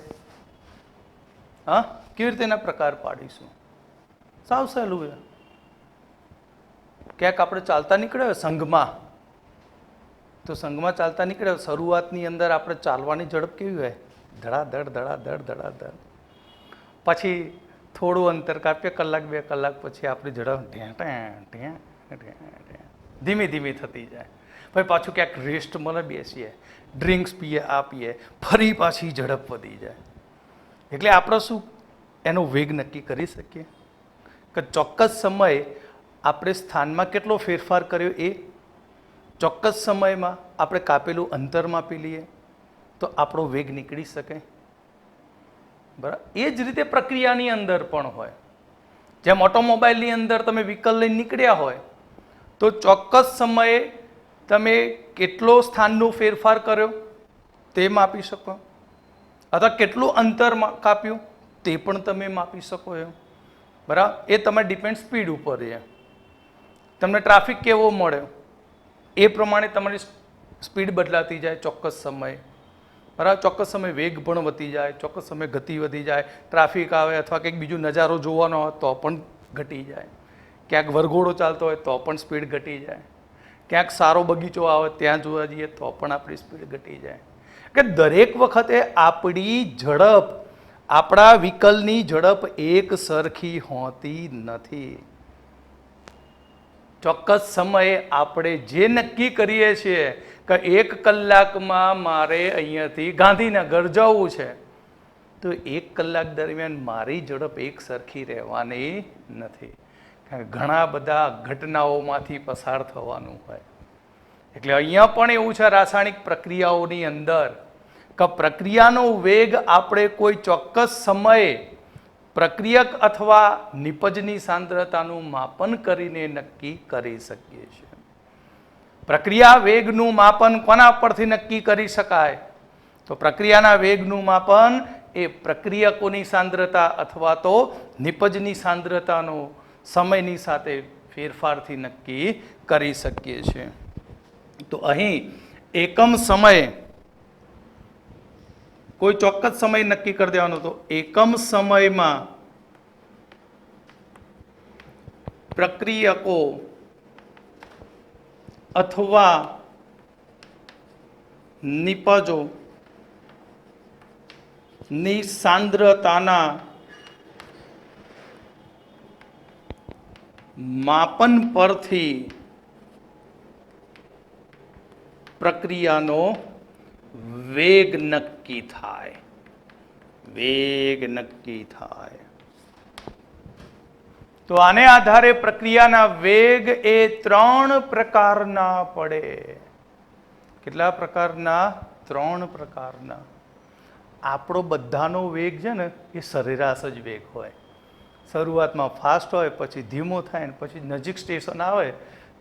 હા, કેવી રીતે એના પ્રકાર પાડીશું? સાવ સહેલું છે. ક્યાંક આપણે ચાલતા નીકળ્યા સંઘમાં, તો સંઘમાં ચાલતા નીકળ્યા, શરૂઆતની અંદર આપણે ચાલવાની ઝડપ કેવી હોય? ધડાધડ ધડાધડ ધડાધડ. પછી થોડું અંતર કાપીએ, કલાક 2 કલાક પછી આપણી ઝડપ ધીમી ધીમી થતી જાય. પછી પાછું ક્યાંક રેસ્ટ મળે, બેસીએ, ડ્રિંક્સ પીએ, આ પીએ, ફરી પાછી ઝડપ વધી જાય. એટલે આપણે શું એનો વેગ નક્કી કરી શકીએ કે ચોક્કસ સમયે આપણે સ્થાનમાં કેટલો ફેરફાર કર્યો, એ ચોક્કસ સમયમાં આપણે કાપેલું અંતર માપી લઈએ તો આપણો વેગ નીકળી શકે. બરાબર. એ જ રીતે પ્રક્રિયાની અંદર પણ હોય. જેમ ઓટોમોબાઈલની અંદર તમે વ્હીકલ લઈને નીકળ્યા હોય તો ચોક્કસ સમયે તમે કેટલો સ્થાનનો ફેરફાર કર્યો તે માપી શકો, અથવા કેટલું અંતર કાપ્યું તે પણ તમે માપી શકો એમ. બરાબર. એ તમારે ડિપેન્ડ સ્પીડ ઉપર છે. તમને ટ્રાફિક કેવો મળ્યો એ પ્રમાણે તમારી સ્પીડ બદલાતી જાય ચોક્કસ સમયે. બરાબર. ચોક્કસ સમયે વેગ પણ વધી જાય, ચોક્કસ સમયે ગતિ વધી જાય. ટ્રાફિક આવે અથવા કંઈક બીજો નજારો જોવાનો હોય તો પણ ઘટી જાય. ક્યાંક વરઘોડો ચાલતો હોય તો પણ સ્પીડ ઘટી જાય. ક્યાંક સારો બગીચો આવે ત્યાં જોવા જઈએ તો પણ આપણી સ્પીડ ઘટી જાય. કે દરેક વખતે આપણી ઝડપ, આપણા વ્હીકલની ઝડપ એક સરખી હોતી નથી. ચોક્કસ સમયે આપણે જે નક્કી કરીએ છીએ કે 1 કલાકમાં મારે અહીંયાથી ગાંધીનગર જવું છે, તો 1 કલાક દરમિયાન મારી ઝડપ એક સરખી રહેવાની નથી. ઘણા બધા ઘટનાઓમાંથી પસાર થવાનું હોય. એટલે અહીંયા પણ એવું છે રાસાયણિક પ્રક્રિયાઓની અંદર કે પ્રક્રિયાનો વેગ આપણે કોઈ ચોક્કસ સમયે પ્રક્રિયક અથવા નિપજની સાંદ્રતાનું માપન કરીને નક્કી કરી શકીએ છીએ. પ્રક્રિયા વેગનું માપન કોના પરથી નક્કી કરી શકાય? તો પ્રક્રિયાના વેગનું માપન એ પ્રક્રિયકોની સાંદ્રતા અથવા તો નિપજની સાંદ્રતાનો સમયની સાથે ફેરફારથી નક્કી કરી શકીએ છીએ. તો અહીં એકમ સમયે કોઈ ચોક્કસ સમય નક્કી કરી દેવાનો, તો એકમ સમયમાં પ્રક્રિયકો અથવા નિપજો ની સાંદ્રતાના માપન પરથી પ્રક્રિયાનો વેગ નક્કી થાય. વેગ નક્કી થાય. તો આને આધારે પ્રક્રિયાના વેગ એ 3 પ્રકારના પડે. કેટલા પ્રકારના? 3 પ્રકારના. આપણો બધાનો વેગ છે ને એ સરેરાશ જ વેગ હોય. શરૂઆતમાં ફાસ્ટ હોય, પછી ધીમો થાય ને પછી નજીક સ્ટેશન આવે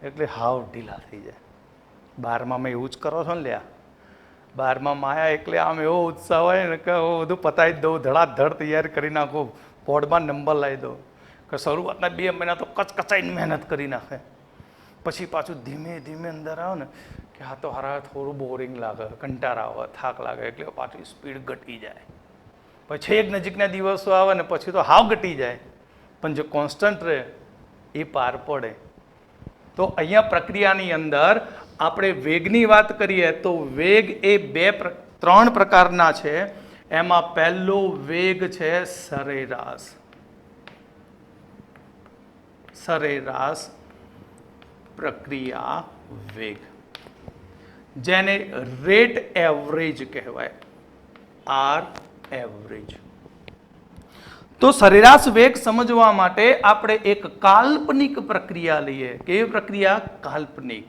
એટલે હાવ ઢીલા થઈ જાય. 12માં એવું જ કરો છો ને લ્યા. 12માં આયા એટલે આમ એવો ઉત્સાહ હોય ને કે બધું પતાવી જ દઉં, ધડાધડ તૈયાર કરી નાખું, બોર્ડમાં નંબર લાવી દઉં. કે શરૂઆતના 2 મહિના તો કચકચાઈને મહેનત કરી નાખે. પછી પાછું ધીમે ધીમે અંદર આવે ને કે હા તો હારા થોડું બોરિંગ લાગે, કંટાળા આવે, થાક લાગે, એટલે પાછી સ્પીડ ઘટી જાય. પછી એક નજીકના દિવસો આવે ને પછી તો હાવ ઘટી જાય. પણ જે કોન્સ્ટન્ટ રહે એ પાર પડે. તો અહીંયા પ્રક્રિયાની અંદર આપણે વેગની વાત કરીએ તો વેગ એ 3 પ્રકારના છે. એમાં પહેલો વેગ છે સરેરાશ. સરેરાશ પ્રક્રિયા વેગ, જેને રેટ એવરેજ કહેવાય. R average. તો સરેરાશ વેગ સમજવા માટે આપણે એક કાલ્પનિક પ્રક્રિયા લઈએ. કેવી પ્રક્રિયા? કાલ્પનિક.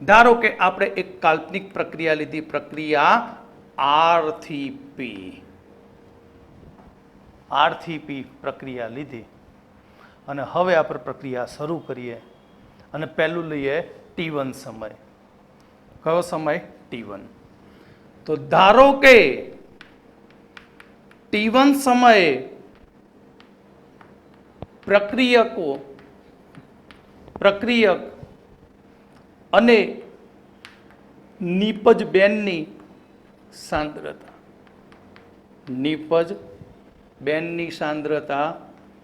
ધારો કે આપણે એક કાલ્પનિક પ્રક્રિયા લીધી, પ્રક્રિયા આર થી પી. આર થી પી પ્રક્રિયા લીધી અને હવે આપણે પ્રક્રિયા શરૂ કરીએ અને પહેલું લઈએ T1 સમય. કયો સમય? T1. તો ધારો કે T1 સમયે પ્રક્રિયક અને નિપજ બેનની સાંદ્રતા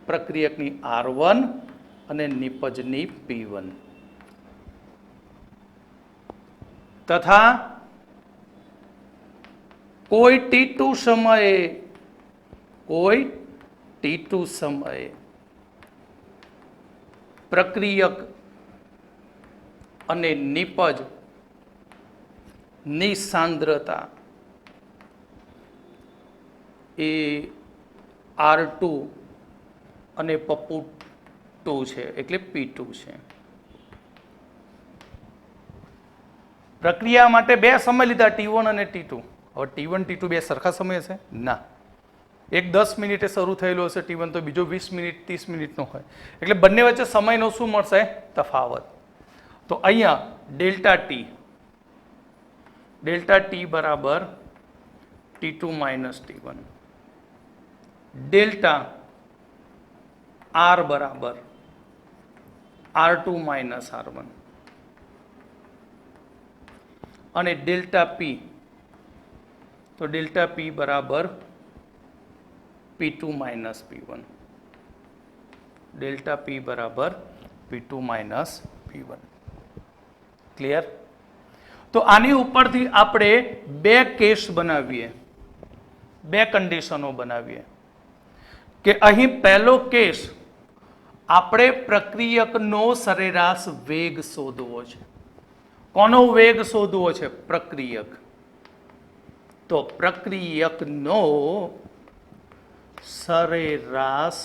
પ્રક્રિયકની R1 અને નિપજની P1 તથા કોઈ T2 સમયે પ્રક્રિયક અને નિપજ ની સાંદ્રતા એ R2 અને પપ્પુ 2 છે, એટલે P2 છે. પ્રક્રિયા માટે બે સમય લીધા, T1 અને T2. હવે T1 T2 બે સરખા સમય છે? ના. એક 10 મિનિટે શરૂ થયેલો હશે T1, તો બીજો 20 મિનિટ 30 મિનિટનો હોય, એટલે બંને વચ્ચે સમયનો શું મળશે? તફાવત. તો અહીંયા ડેલ્ટા ટી બરાબર T2 minus T1, delta R બરાબર R2 માઇનસ R1 અને ડેલ્ટા P, તો ડેલ્ટા P બરાબર P2 minus P1. Delta P બરાબર P2 માઇનસ P1. ક્લિયર? તો આની ઉપરથી આપણે બે કેસ બનાવીએ, બે કન્ડિશનો બનાવીએ કે અહીં પહેલો કેસ આપણે પ્રક્રિયકનો સરેરાશ વેગ શોધવો છે. કોનો વેગ શોધવો છે? પ્રક્રિયક. તો પ્રક્રિયકનો સરેરાશ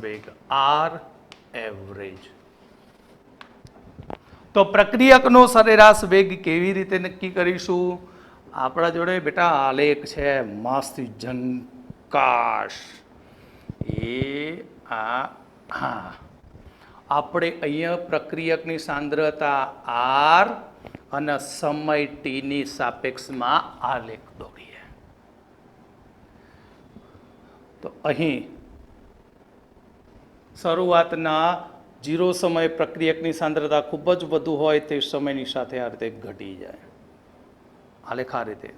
વેગ આર એવરેજ. તો પ્રક્રિયકનો સરેરાશ વેગ કેવી રીતે નક્કી કરીશું? આપણા જોડે બેટા આલેખ છે, મસ્ત ઝંકાશ. આપણે અહીંયા પ્રક્રિયકની સાંદ્રતા આર અને સમય ટી ની સાપેક્ષમાં આલેખ દોરીએ. તો અહીં શરૂઆતના 0 સમય પ્રક્રિયકની સાંદ્રતા ખૂબ જ વધુ હોય તે સમયની સાથે આ રીતે ઘટી જાય. આલેખ આ રીતે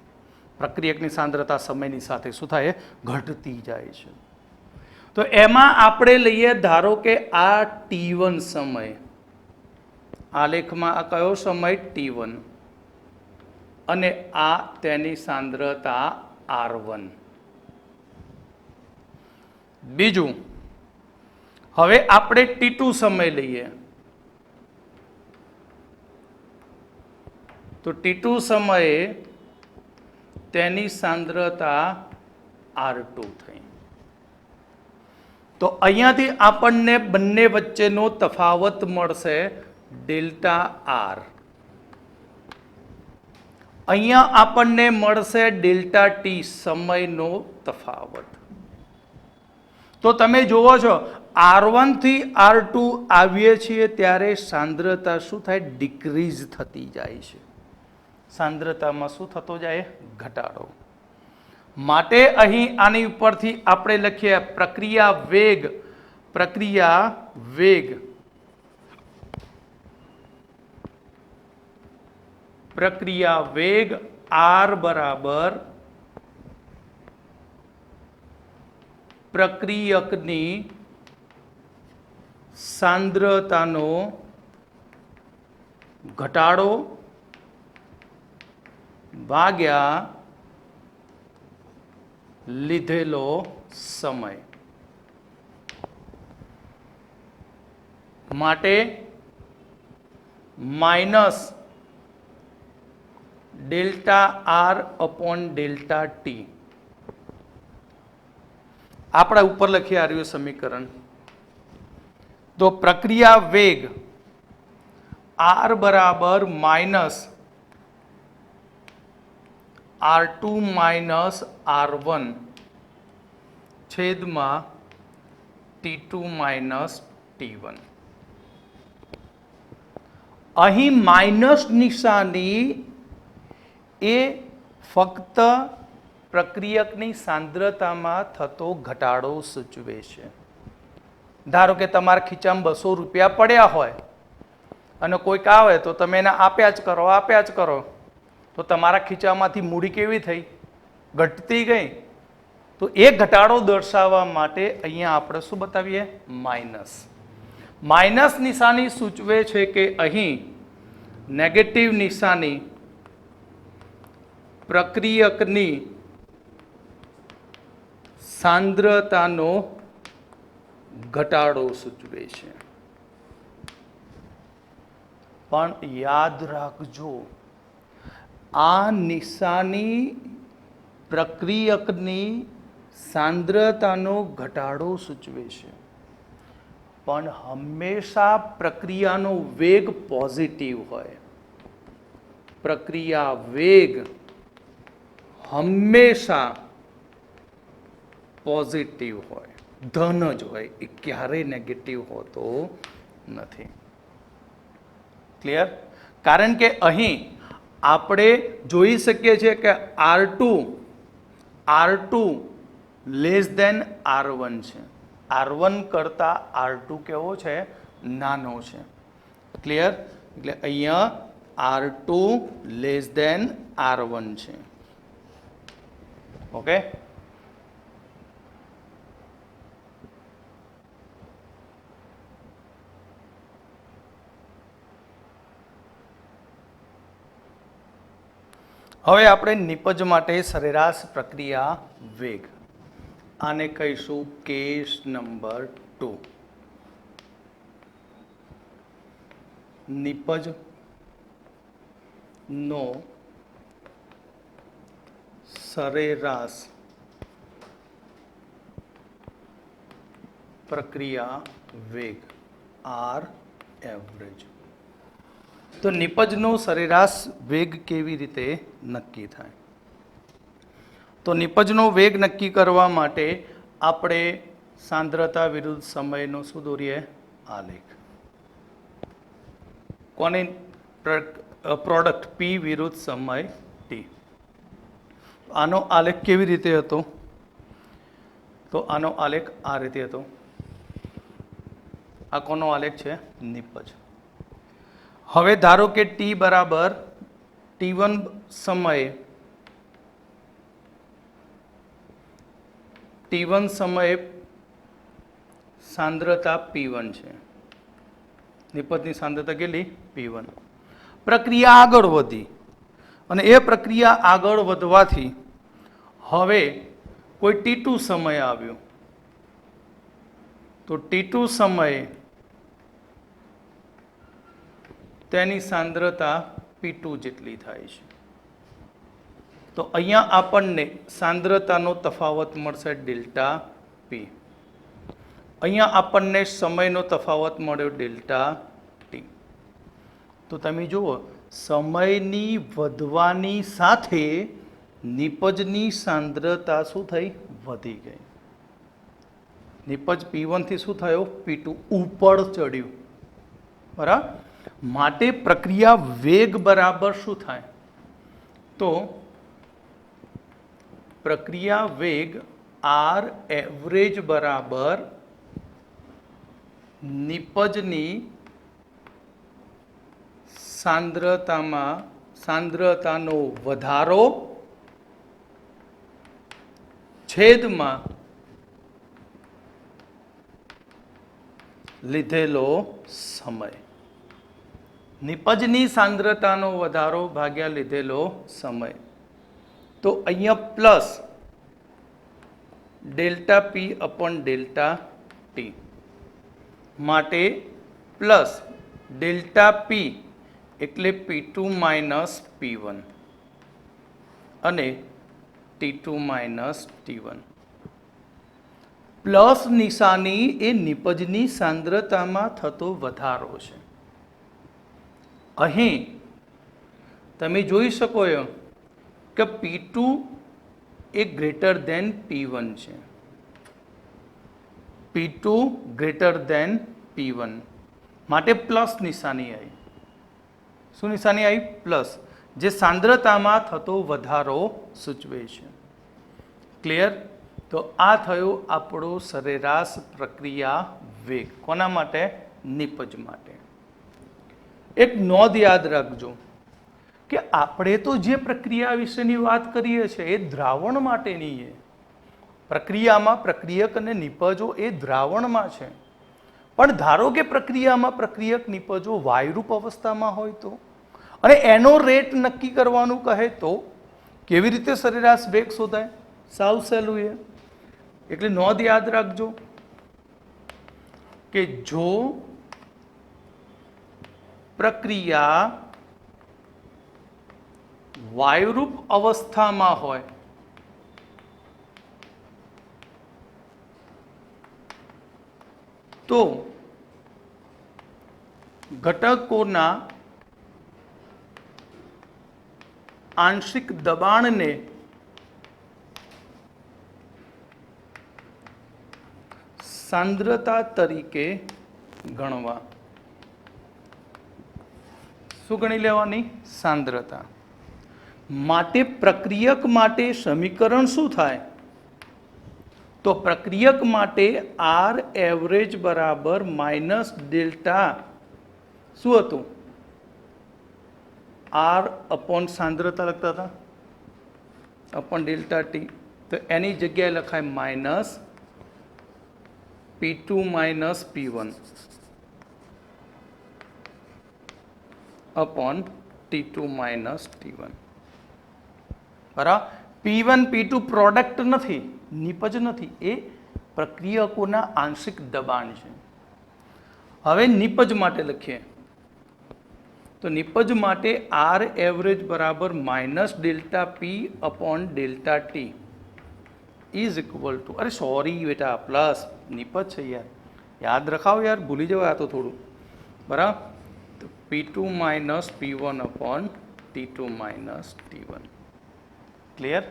પ્રક્રિયકની સાંદ્રતા સમયની સાથે શું થાય? ઘટતી જાય છે. તો એમાં આપણે લઈએ, ધારો કે આ T1 સમય, આલેખમાં આ કયો સમય? T1, અને આ તેની સાંદ્રતા R1. બીજું, હવે આપણે T2 સમય લઈએ, તો T2 સમયે તેની સાંદ્રતા R2 થઈ. તો અહીંયાથી આપણને બંને વચ્ચેનો તફાવત મળશે ડેલ્ટા આર. અહીંયા આપણને મળશે ડેલ્ટા ટી, સમયનો તફાવત. તો તમે જુઓ છો R1 થી R2 આવીએ છીએ ત્યારે સાંદ્રતા શું થાય? ડિક્રીઝ થતી જાય છે. સાંદ્રતામાં શું થતો જાય? ઘટાડો. માટે અહીં આની ઉપરથી આપણે લખીએ પ્રક્રિયા વેગ R બરાબર પ્રક્રિયકની સાંદ્રતાનો ઘટાડો ભાગ્યા લીધેલો સમય. માટે minus delta R upon delta T. આપણા ઉપર લખીએ આ રહ્યું સમીકરણ. તો પ્રક્રિયા વેગ r બરાબર માઇનસ R2 માઇનસ R1 છેદમાં T2 માઇનસ T1. અહીં માઇનસ નિશાની એ ફક્ત પ્રક્રિયકની સાંદ્રતામાં થતો ઘટાડો સૂચવે છે. ધારો કે તમારા ખીચામાં 200 રૂપિયા પડ્યા હોય અને કોઈક આવે તો તમે એને આપ્યા જ કરો તો તમારા ખીચામાંથી મૂડી કેવી થઈ? ઘટતી ગઈ. તો એ ઘટાડો દર્શાવવા માટે અહીંયા આપણે શું બતાવીએ? માઇનસ. માઇનસ નિશાની સૂચવે છે કે અહીં નેગેટિવ નિશાની પ્રક્રિયકની સાંદ્રતાનો ઘટાડો સૂચવે છે. પણ યાદ રાખજો, આ નિશાની પ્રક્રિયકની સાંદ્રતાનો ઘટાડો સૂચવે છે, પણ હંમેશા પ્રક્રિયાનો વેગ પોઝિટિવ હોય. પ્રક્રિયા વેગ હંમેશા પોઝિટિવ હોય, ધન જ હોય, એ ક્યારેય નેગેટિવ હોતો નથી. ક્લિયર? કારણ કે અહીં આપણે જોઈ શકીએ છીએ કે R2 લેસ દેન R1 છે. R1 કરતાં R2 કેવો છે? નાનો છે. ક્લિયર? એટલે અહીંયા R2 લેસ દેન R1 છે. ઓકે? હવે આપણે નિપજ માટે સરેરાશ પ્રક્રિયા વેગ, આને કહીશું કેસ નંબર 2. નિપજ નો સરેરાશ પ્રક્રિયા વેગ R એવરેજ. તો નિપજનો સરેરાશ વેગ કેવી રીતે નક્કી થાય? તો નિપજનો વેગ નક્કી કરવા માટે આપણે સાંદ્રતા વિરુદ્ધ સમયનો શું દોરીએ? આલેખ. કોની પ્રોડક્ટ P વિરુદ્ધ સમય T. આનો આલેખ કેવી રીતે હતો? તો આનો આલેખ આ રીતે હતો. આ કોનો આલેખ છે? નિપજ. હવે ધારો કે T બરાબર T1 સમયે સાંદ્રતા P1 છે. નિપજની સાંદ્રતા કેટલી? P1. પ્રક્રિયા આગળ વધી અને એ પ્રક્રિયા આગળ વધવાથી હવે કોઈ T2 સમય આવ્યો, તો T2 સમયે તેની સાંદ્રતા P2 જેટલી થાય છે. તો અહીંયા આપણને સાંદ્રતાનો તફાવત મળશે ડેલ્ટા P. અહીંયા આપણને સમયનો તફાવત મળ્યો ડેલ્ટા T. તો તમે જુઓ, સમયની વધવાની સાથે નિપજની સાંદ્રતા શું થઈ? વધી ગઈ. નિપજ P1 થી શું થયો? P2 ઉપર ચડ્યું. બરાબર? માટે પ્રક્રિયા વેગ બરાબર શું થાય? તો પ્રક્રિયા વેગ R એવરેજ બરાબર નિપજની સાંદ્રતાનો વધારો છેદમાં લીધેલો સમય. નિપજની સાંદ્રતાનો વધારો ભાગ્યા લીધેલો સમય. તો અહીંયા plus delta P upon delta T. માટે પ્લસ ડેલ્ટા P એટલે P2 માઇનસ P1 અને T2 માઇનસ T1. પ્લસ નિશાની એ નિપજની સાંદ્રતામાં થતો વધારો છે. અહીં તમે જોઈ શકો એમ કે P2 એ ગ્રેટર ધેન P1 છે. P2 ગ્રેટર ધેન P1 માટે પ્લસ નિશાની આવી. શું નિશાની આવી? પ્લસ, જે સાંદ્રતામાં થતો વધારો સૂચવે છે. ક્લિયર? તો આ થયો આપણો સરેરાશ પ્રક્રિયા વેગ. કોના માટે? નિપજ માટે. એક નોંધ યાદ રાખજો કે આપણે તો જે પ્રક્રિયા વિશેની વાત કરીએ છીએ એ દ્રાવણ માટેની છે. પ્રક્રિયામાં પ્રક્રિયક અને નિપજો એ દ્રાવણમાં છે. પણ ધારો કે પ્રક્રિયામાં પ્રક્રિયક નિપજો વાયુરૂપ અવસ્થામાં હોય તો, અને એનો રેટ નક્કી કરવાનું કહે તો કેવી રીતે સરેરાશ વેગ શોધાય? સાવ સહેલું છે. એટલે નોંધ યાદ રાખજો કે જો પ્રક્રિયા વાયુરૂપ અવસ્થામાં હોય તો ઘટકોના આંશિક દબાણને સાંદ્રતા તરીકે ગણવા. શું ગણી લેવાની? સાંદ્રતા. માટે પ્રક્રિયક માટે સમીકરણ શું થાય? તો પ્રક્રિયક માટે આર એવરેજ બરાબર માઇનસ ડેલ્ટા શું હતું? આર અપોન સાંદ્રતા લખતા હતા અપોન ડેલ્ટા ટી. તો એની જગ્યાએ લખાય minus P2 minus P1 upon T2 minus T1. બરાબર? P1 P2 પ્રોડક્ટ નથી, નિપજ નથી, એ પ્રક્રિયકોના આંશિક દબાણ છે. હવે નિપજ માટે લખીએ તો નિપજ માટે આર એવરેજ બરાબર minus delta P upon delta T is equal to, અરે સોરી બેટા, પ્લસ નિપજ છે યાર, યાદ રખાવો યાર, ભૂલી જવાય આ તો થોડું. બરાબર? તો P2 minus P1 upon T2 minus T1. Clear?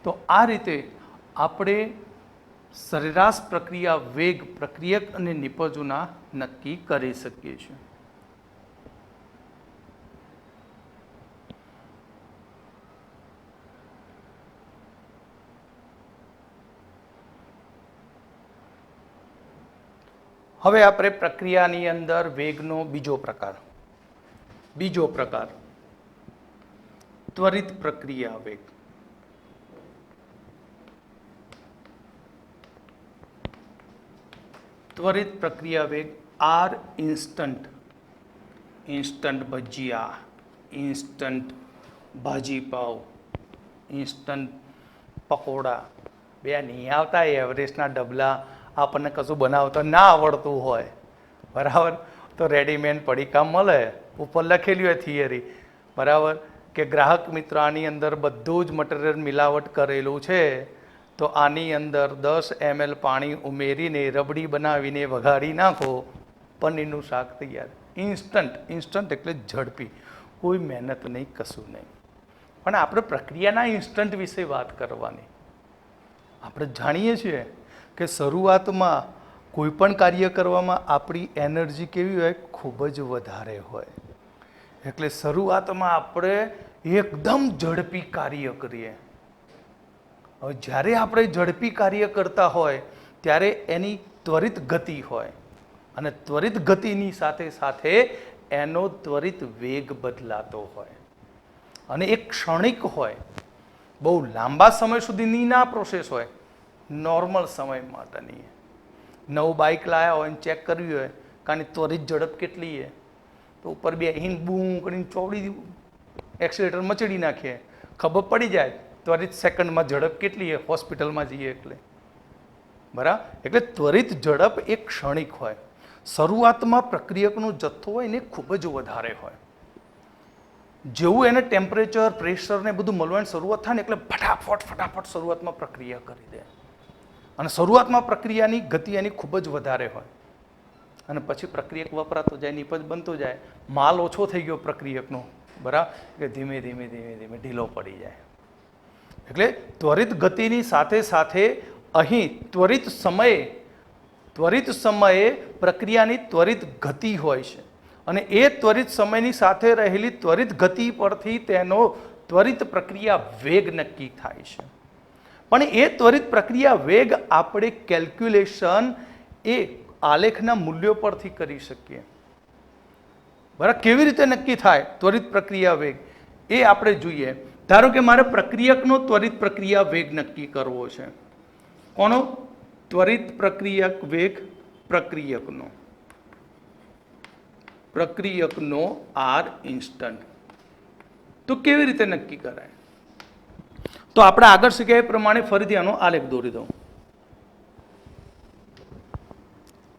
તો આ રીતે આપણે સરેરાશ પ્રક્રિયા વેગ પ્રક્રિયક અને નિપજોના નક્કી કરી શકીએ છીએ. હવે આપણે પ્રક્રિયાની અંદર વેગનો બીજો પ્રકાર ત્વરિત પ્રક્રિયા વેગ. ત્વરિત પ્રક્રિયા વેગ આર ઇન્સ્ટન્ટ ભજીયા, ઇન્સ્ટન્ટ ભાજી પાવ, ઇન્સ્ટન્ટ પકોડા, બે નહીં આવતા એવરેસ્ટના ડબલા, આપણને કશું બનાવતા ના આવડતું હોય, બરાબર, તો રેડીમેડ પડીકા મળે, ઉપર લખેલી હોય થિયરી, બરાબર, કે ગ્રાહક મિત્ર આની અંદર બધું જ મટીરિયલ મિલાવટ કરેલું છે, તો આની અંદર 10 ml પાણી ઉમેરીને રબડી બનાવીને વઘારી નાખો, પનીરનું શાક તૈયાર. ઇન્સ્ટન્ટ એટલે ઝડપી, કોઈ મહેનત નહીં, કશું નહીં. પણ આપણે પ્રક્રિયાના ઇન્સ્ટન્ટ વિશે વાત કરવાની. આપણે જાણીએ છીએ કે શરૂઆતમાં કોઈ પણ કાર્ય કરવામાં આપણી એનર્જી કેવી હોય? ખૂબ જ વધારે હોય. એટલે શરૂઆતમાં આપણે એકદમ ઝડપી કાર્ય કરીએ. હવે જ્યારે આપણે ઝડપી કાર્ય કરતા હોય ત્યારે એની ત્વરિત ગતિ હોય, અને ત્વરિત ગતિની સાથે સાથે એનો ત્વરિત વેગ બદલાતો હોય, અને એ ક્ષણિક હોય, બહુ લાંબા સમય સુધીની ના પ્રોસેસ હોય, નોર્મલ સમય માટેની. નવું બાઇક લાવ્યા હોય અને ચેક કરવી હોય કે આની ત્વરિત ઝડપ કેટલી છે, તો ઉપર બે હિંગ બૂમ કરીને ચોડી એક્સિલેટર મચડી નાખીએ, ખબર પડી જાય ત્વરિત સેકન્ડમાં ઝડપ કેટલી છે હોસ્પિટલમાં જઈએ એટલે. બરાબર? એટલે ત્વરિત ઝડપ એ ક્ષણિક હોય. શરૂઆતમાં પ્રક્રિયકનો જથ્થો હોય ને ખૂબ જ વધારે હોય. જેવું એને ટેમ્પરેચર, પ્રેશર ને બધું મળવાની શરૂઆત થાય ને એટલે ફટાફટ શરૂઆતમાં પ્રક્રિયા કરી દે. અને શરૂઆતમાં પ્રક્રિયાની ગતિ એની ખૂબ જ વધારે હોય અને પછી પ્રક્રિયક વપરાતો જાય, નિપજ બનતો જાય, માલ ઓછો થઈ ગયો પ્રક્રિયકનો, બરાબર, કે ધીમે ધીમે ધીમે ધીમે ઢીલો પડી જાય. એટલે ત્વરિત ગતિની સાથે સાથે અહીં ત્વરિત સમયે પ્રક્રિયાની ત્વરિત ગતિ હોય છે અને એ ત્વરિત સમયની સાથે રહેલી ત્વરિત ગતિ પરથી તેનો ત્વરિત પ્રક્રિયા વેગ નક્કી થાય છે. પણ એ ત્વરિત પ્રક્રિયા વેગ આપણે કેલ્ક્યુલેશન એ આલેખના મૂલ્યો પરથી કરી શકીએ. બરાબર, કેવી રીતે નક્કી થાય ત્વરિત પ્રક્રિયા વેગ એ આપણે જોઈએ. ધારો કે મારે પ્રક્રિયકનો ત્વરિત પ્રક્રિયા વેગ નક્કી કરવો છે. કોનો ત્વરિત પ્રક્રિયક વેગ? પ્રક્રિયકનો આર ઇન્સ્ટન્ટ. તો કેવી રીતે નક્કી કરાય? તો આપણે આગળ શીખ્યા એ પ્રમાણે ફરીથી આનો આલેખ દોરી દઉં.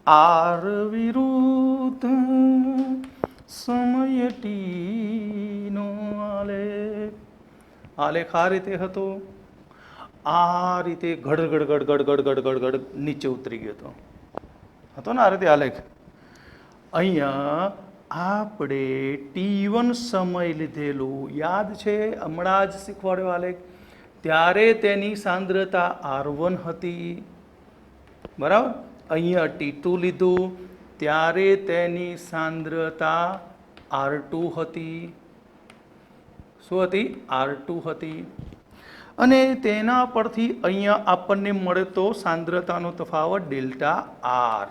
આર વિરુદ્ધ સમય ટીનો આલેખ આ રીતે હતો. આ રીતે ઘડ ઘડ ઘડ ઘડ ઘડ ઘડ ઘડ ઘડ નીચે ઉતરી ગયો હતો ને આ રીતે આલેખ. અહીંયા આપણે T1 સમય લીધેલું યાદ છે, હમણાં જ શીખવાડ્યો આલેખ. ત્યારે તેની સાંદ્રતા R1 હતી, બરાબર. અહીંયા T2 લીધું ત્યારે તેની સાંદ્રતા R2 હતી. શું હતી? R2 હતી. અને તેના પરથી અહીંયા આપણને મળે તો સાંદ્રતાનો તફાવત ડેલ્ટા આર.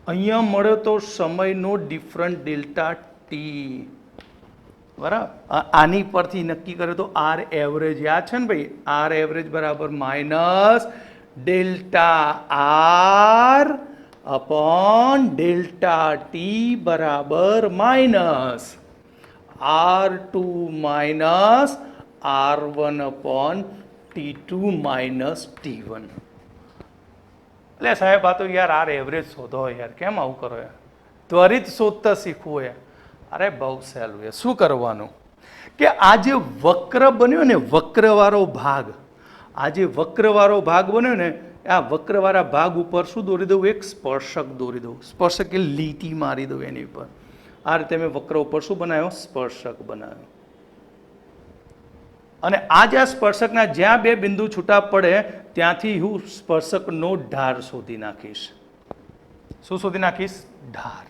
અહીંયા મળે તો સમયનો ડિફરન્ટ ડેલ્ટા ટી. બરાબર, આની પરથી નક્કી કરે તો આર એવરેજ યાદ છે ને ભાઈ? આર એવરેજ બરાબર minus delta R upon delta T બરાબર minus R2 minus R1 upon T2 minus T1. એટલે સાહેબ આ તો યાર આર એવરેજ શોધો યાર, કેમ આવું કરો યાર? ત્વરિત શોધતા શીખવું યાર. અરે બહુ સહેલું છે. શું કરવાનું કે આ જે વક્ર બન્યો ને, વક્રવાળો ભાગ, આ જે વક્રવાળો ભાગ બન્યો ને, આ વક્રવાળા ભાગ ઉપર શું દોરી દઉં? એક સ્પર્શક દોરી દઉં. સ્પર્શક એ લીટી મારી દઉં એની ઉપર. આ રીતે મેં વક્ર ઉપર શું બનાવ્યો? સ્પર્શક બનાવ્યો. અને આ જે સ્પર્શકના જ્યાં બે બિંદુ છૂટા પડે ત્યાંથી હું સ્પર્શકનો ઢાર શોધી નાખીશ. શું શોધી નાખીશ? ઢાર.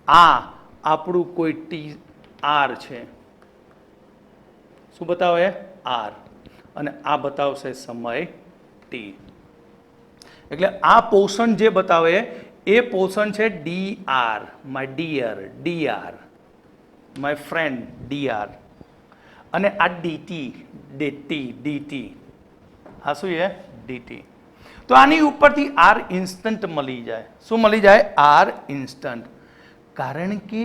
આ આપણું કોઈ ટી આર છે. શું બતાવે? આર. અને આ બતાવશે સમય ટી. એટલે આ પોષણ જે બતાવે એ પોષણ છે D R, my dear, D R, my friend, D R. અને આ ડીટી, ડીટી, આ શું છે? ડીટી. તો આની ઉપરથી આર ઇન્સ્ટન્ટ મળી જાય. શું મળી જાય? R instant. કારણ કે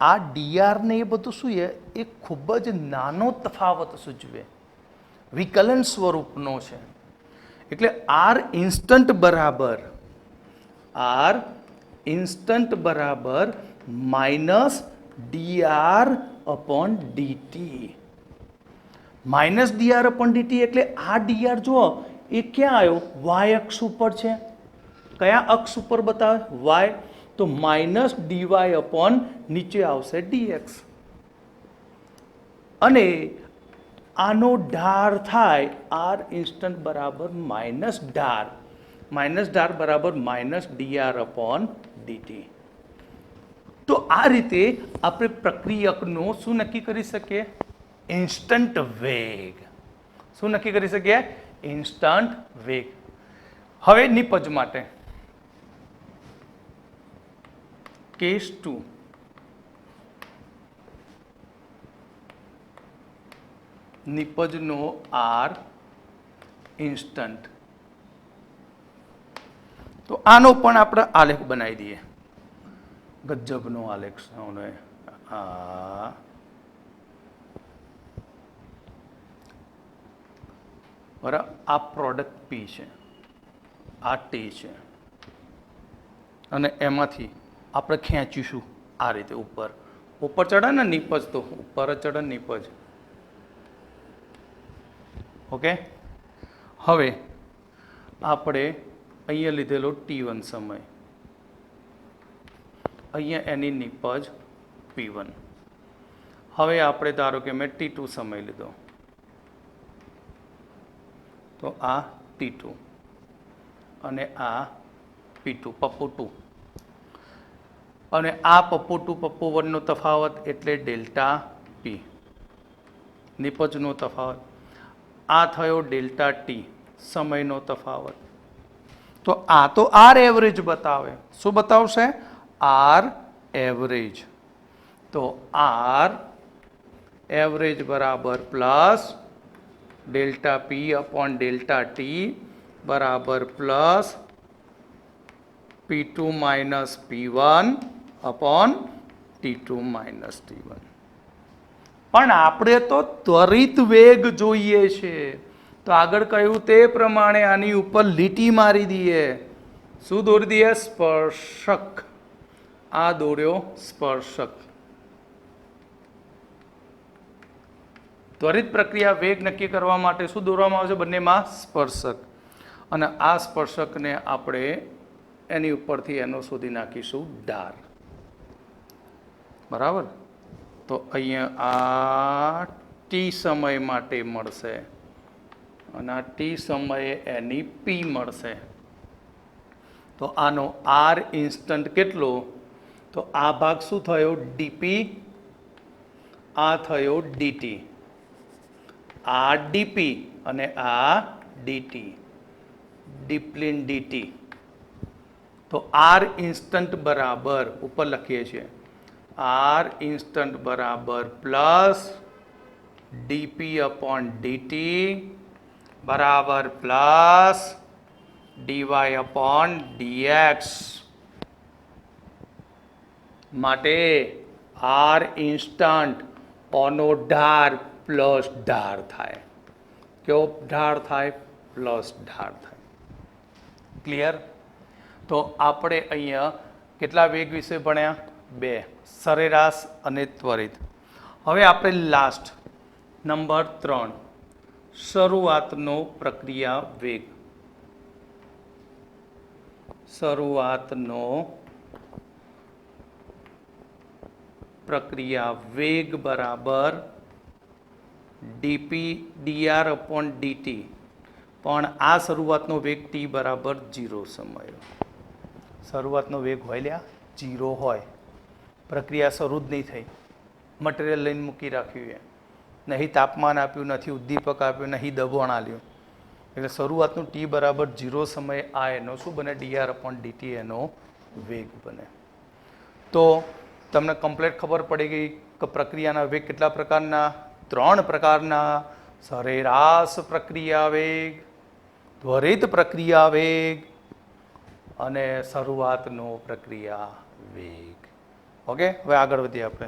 આ ડીઆર ને એ બધું શું છે? એ ખૂબ જ નાનો તફાવત સૂચવે, વિકલન સ્વરૂપનો છે. એટલે આર ઇન્સ્ટન્ટ બરાબર minus DR upon DT. Minus DR upon DT એટલે આ ડીઆર જુઓ એ ક્યાં આવ્યો? વાય અક્ષ ઉપર છે. કયા અક્ષ ઉપર બતાવે? વાય. તો માઇનસ ડીવાય અપોન નીચે આવશે ડીએક્સ. અને આનો ઢાર થાય આર ઇન્સ્ટન્ટ બરાબર માઇનસ ઢાર. માઇનસ ઢાર બરાબર માઇનસ ડીઆર અપોન ડીટી. તો આ રીતે આપણે પ્રક્રિયકનો શું નક્કી કરી શકીએ? ઇન્સ્ટન્ટ વેગ. શું નક્કી કરી શકીએ? ઇન્સ્ટન્ટ વેગ. હવે નિપજ માટે કેસ 2. નિપજનો R instant. તો આનો પણ આપણે આલેખ બનાવી દઈએ. ગજબનો આલેખ છે. બરાબર, આ પ્રોડક્ટ પી છે, આ ટી છે, અને એમાંથી આપણે ખેંચીશું આ રીતે ઉપર. ઉપર ચડે ને નિપજ, તો ઉપર ચડે નિપજ. ઓકે. હવે આપણે અહીંયા લીધેલો T1 સમય, અહીંયા એની નીપજ P1. હવે આપણે ધારો કે મેં T2 સમય લીધો, તો આ T2 અને આ P2 પપ્પુ 2, અને આ પપ્પુ 2 પપ્પુ 1 નો તફાવત એટલે ડેલ્ટા P નીપજનો તફાવત. આ થયો ડેલ્ટા T સમયનો તફાવત. તો આ તો આર એવરેજ બતાવે. શું બતાવશે? R average. તો આર એવરેજ બરાબર plus delta P upon delta T બરાબર plus P2 minus P1 upon T2 minus T1. પણ આપણે તો ત્વરિત વેગ જોઈએ છે, તો આગળ કહ્યું તે પ્રમાણે આની ઉપર લીટી મારી દઈએ. શું દોરી દઈએ? સ્પર્શક. આ દોર્યો સ્પર્શક. ત્વરિત પ્રક્રિયા વેગ નક્કી કરવા માટે શું દોરવામાં આવે છે? બંનેમાં સ્પર્શક. અને આ સ્પર્શકને આપણે એની ઉપરથી એનો શોધી નાખીશું ધાર. બરાબર? તો અહીંયા આ ટી સમય માટે મળશે અને આ ટી સમયે એની પી મળશે. તો આનો આર ઇન્સ્ટન્ટ કેટલો? તો આ ભાગ શું થયો? ડીપી. આ થયો ડીટી. આ ડીપી અને આ ડીટી, ડીપ્લિન ડીટી. તો આર ઇન્સ્ટન્ટ બરાબર ઉપર લખીએ છીએ આર ઇન્સ્ટન્ટ બરાબર પ્લસ ડીપી અપોન ડીટી બરાબર પ્લસ ડીવાય અપોન ડીએક્સ. માટે આર ઇન્સ્ટન્ટ ઓનો ઢાર પ્લસ ઢાર થાય. કેવો ઢાર થાય? પ્લસ ઢાર થાય. ક્લિયર? તો આપણે અહીંયા કેટલા વેગ વિશે ભણ્યા? 2, સરેરાશ અને ત્વરિત. હવે આપણે લાસ્ટ નંબર 3, શરૂઆતનો પ્રક્રિયા વેગ. શરૂઆતનો પ્રક્રિયા વેગ બરાબર ડીપી ડીઆર અપોન ડીટી. પણ આ શરૂઆતનો વેગ ટી બરાબર 0 સમય. શરૂઆતનો વેગ હોય લ્યા 0 હોય. પ્રક્રિયા શરૂ જ નહીં થઈ, મટીરિયલ લઈને મૂકી રાખ્યું, નહીં તાપમાન આપ્યું, નથી ઉદ્દીપક આપ્યું, નહીં દબાણ આપ્યું. એટલે શરૂઆતનું ટી બરાબર 0 સમયે આ એનો શું બને? ડીઆર અપોન ડીટી એનો વેગ બને. તો તમને કમ્પ્લીટ ખબર પડી ગઈ કે પ્રક્રિયાના વેગ કેટલા પ્રકારના? 3 પ્રકારના: સરેરાશ પ્રક્રિયા વેગ, ત્વરિત પ્રક્રિયા વેગ અને શરૂઆતનો પ્રક્રિયા વેગ. ઓકે, હવે આગળ વધીએ આપણે.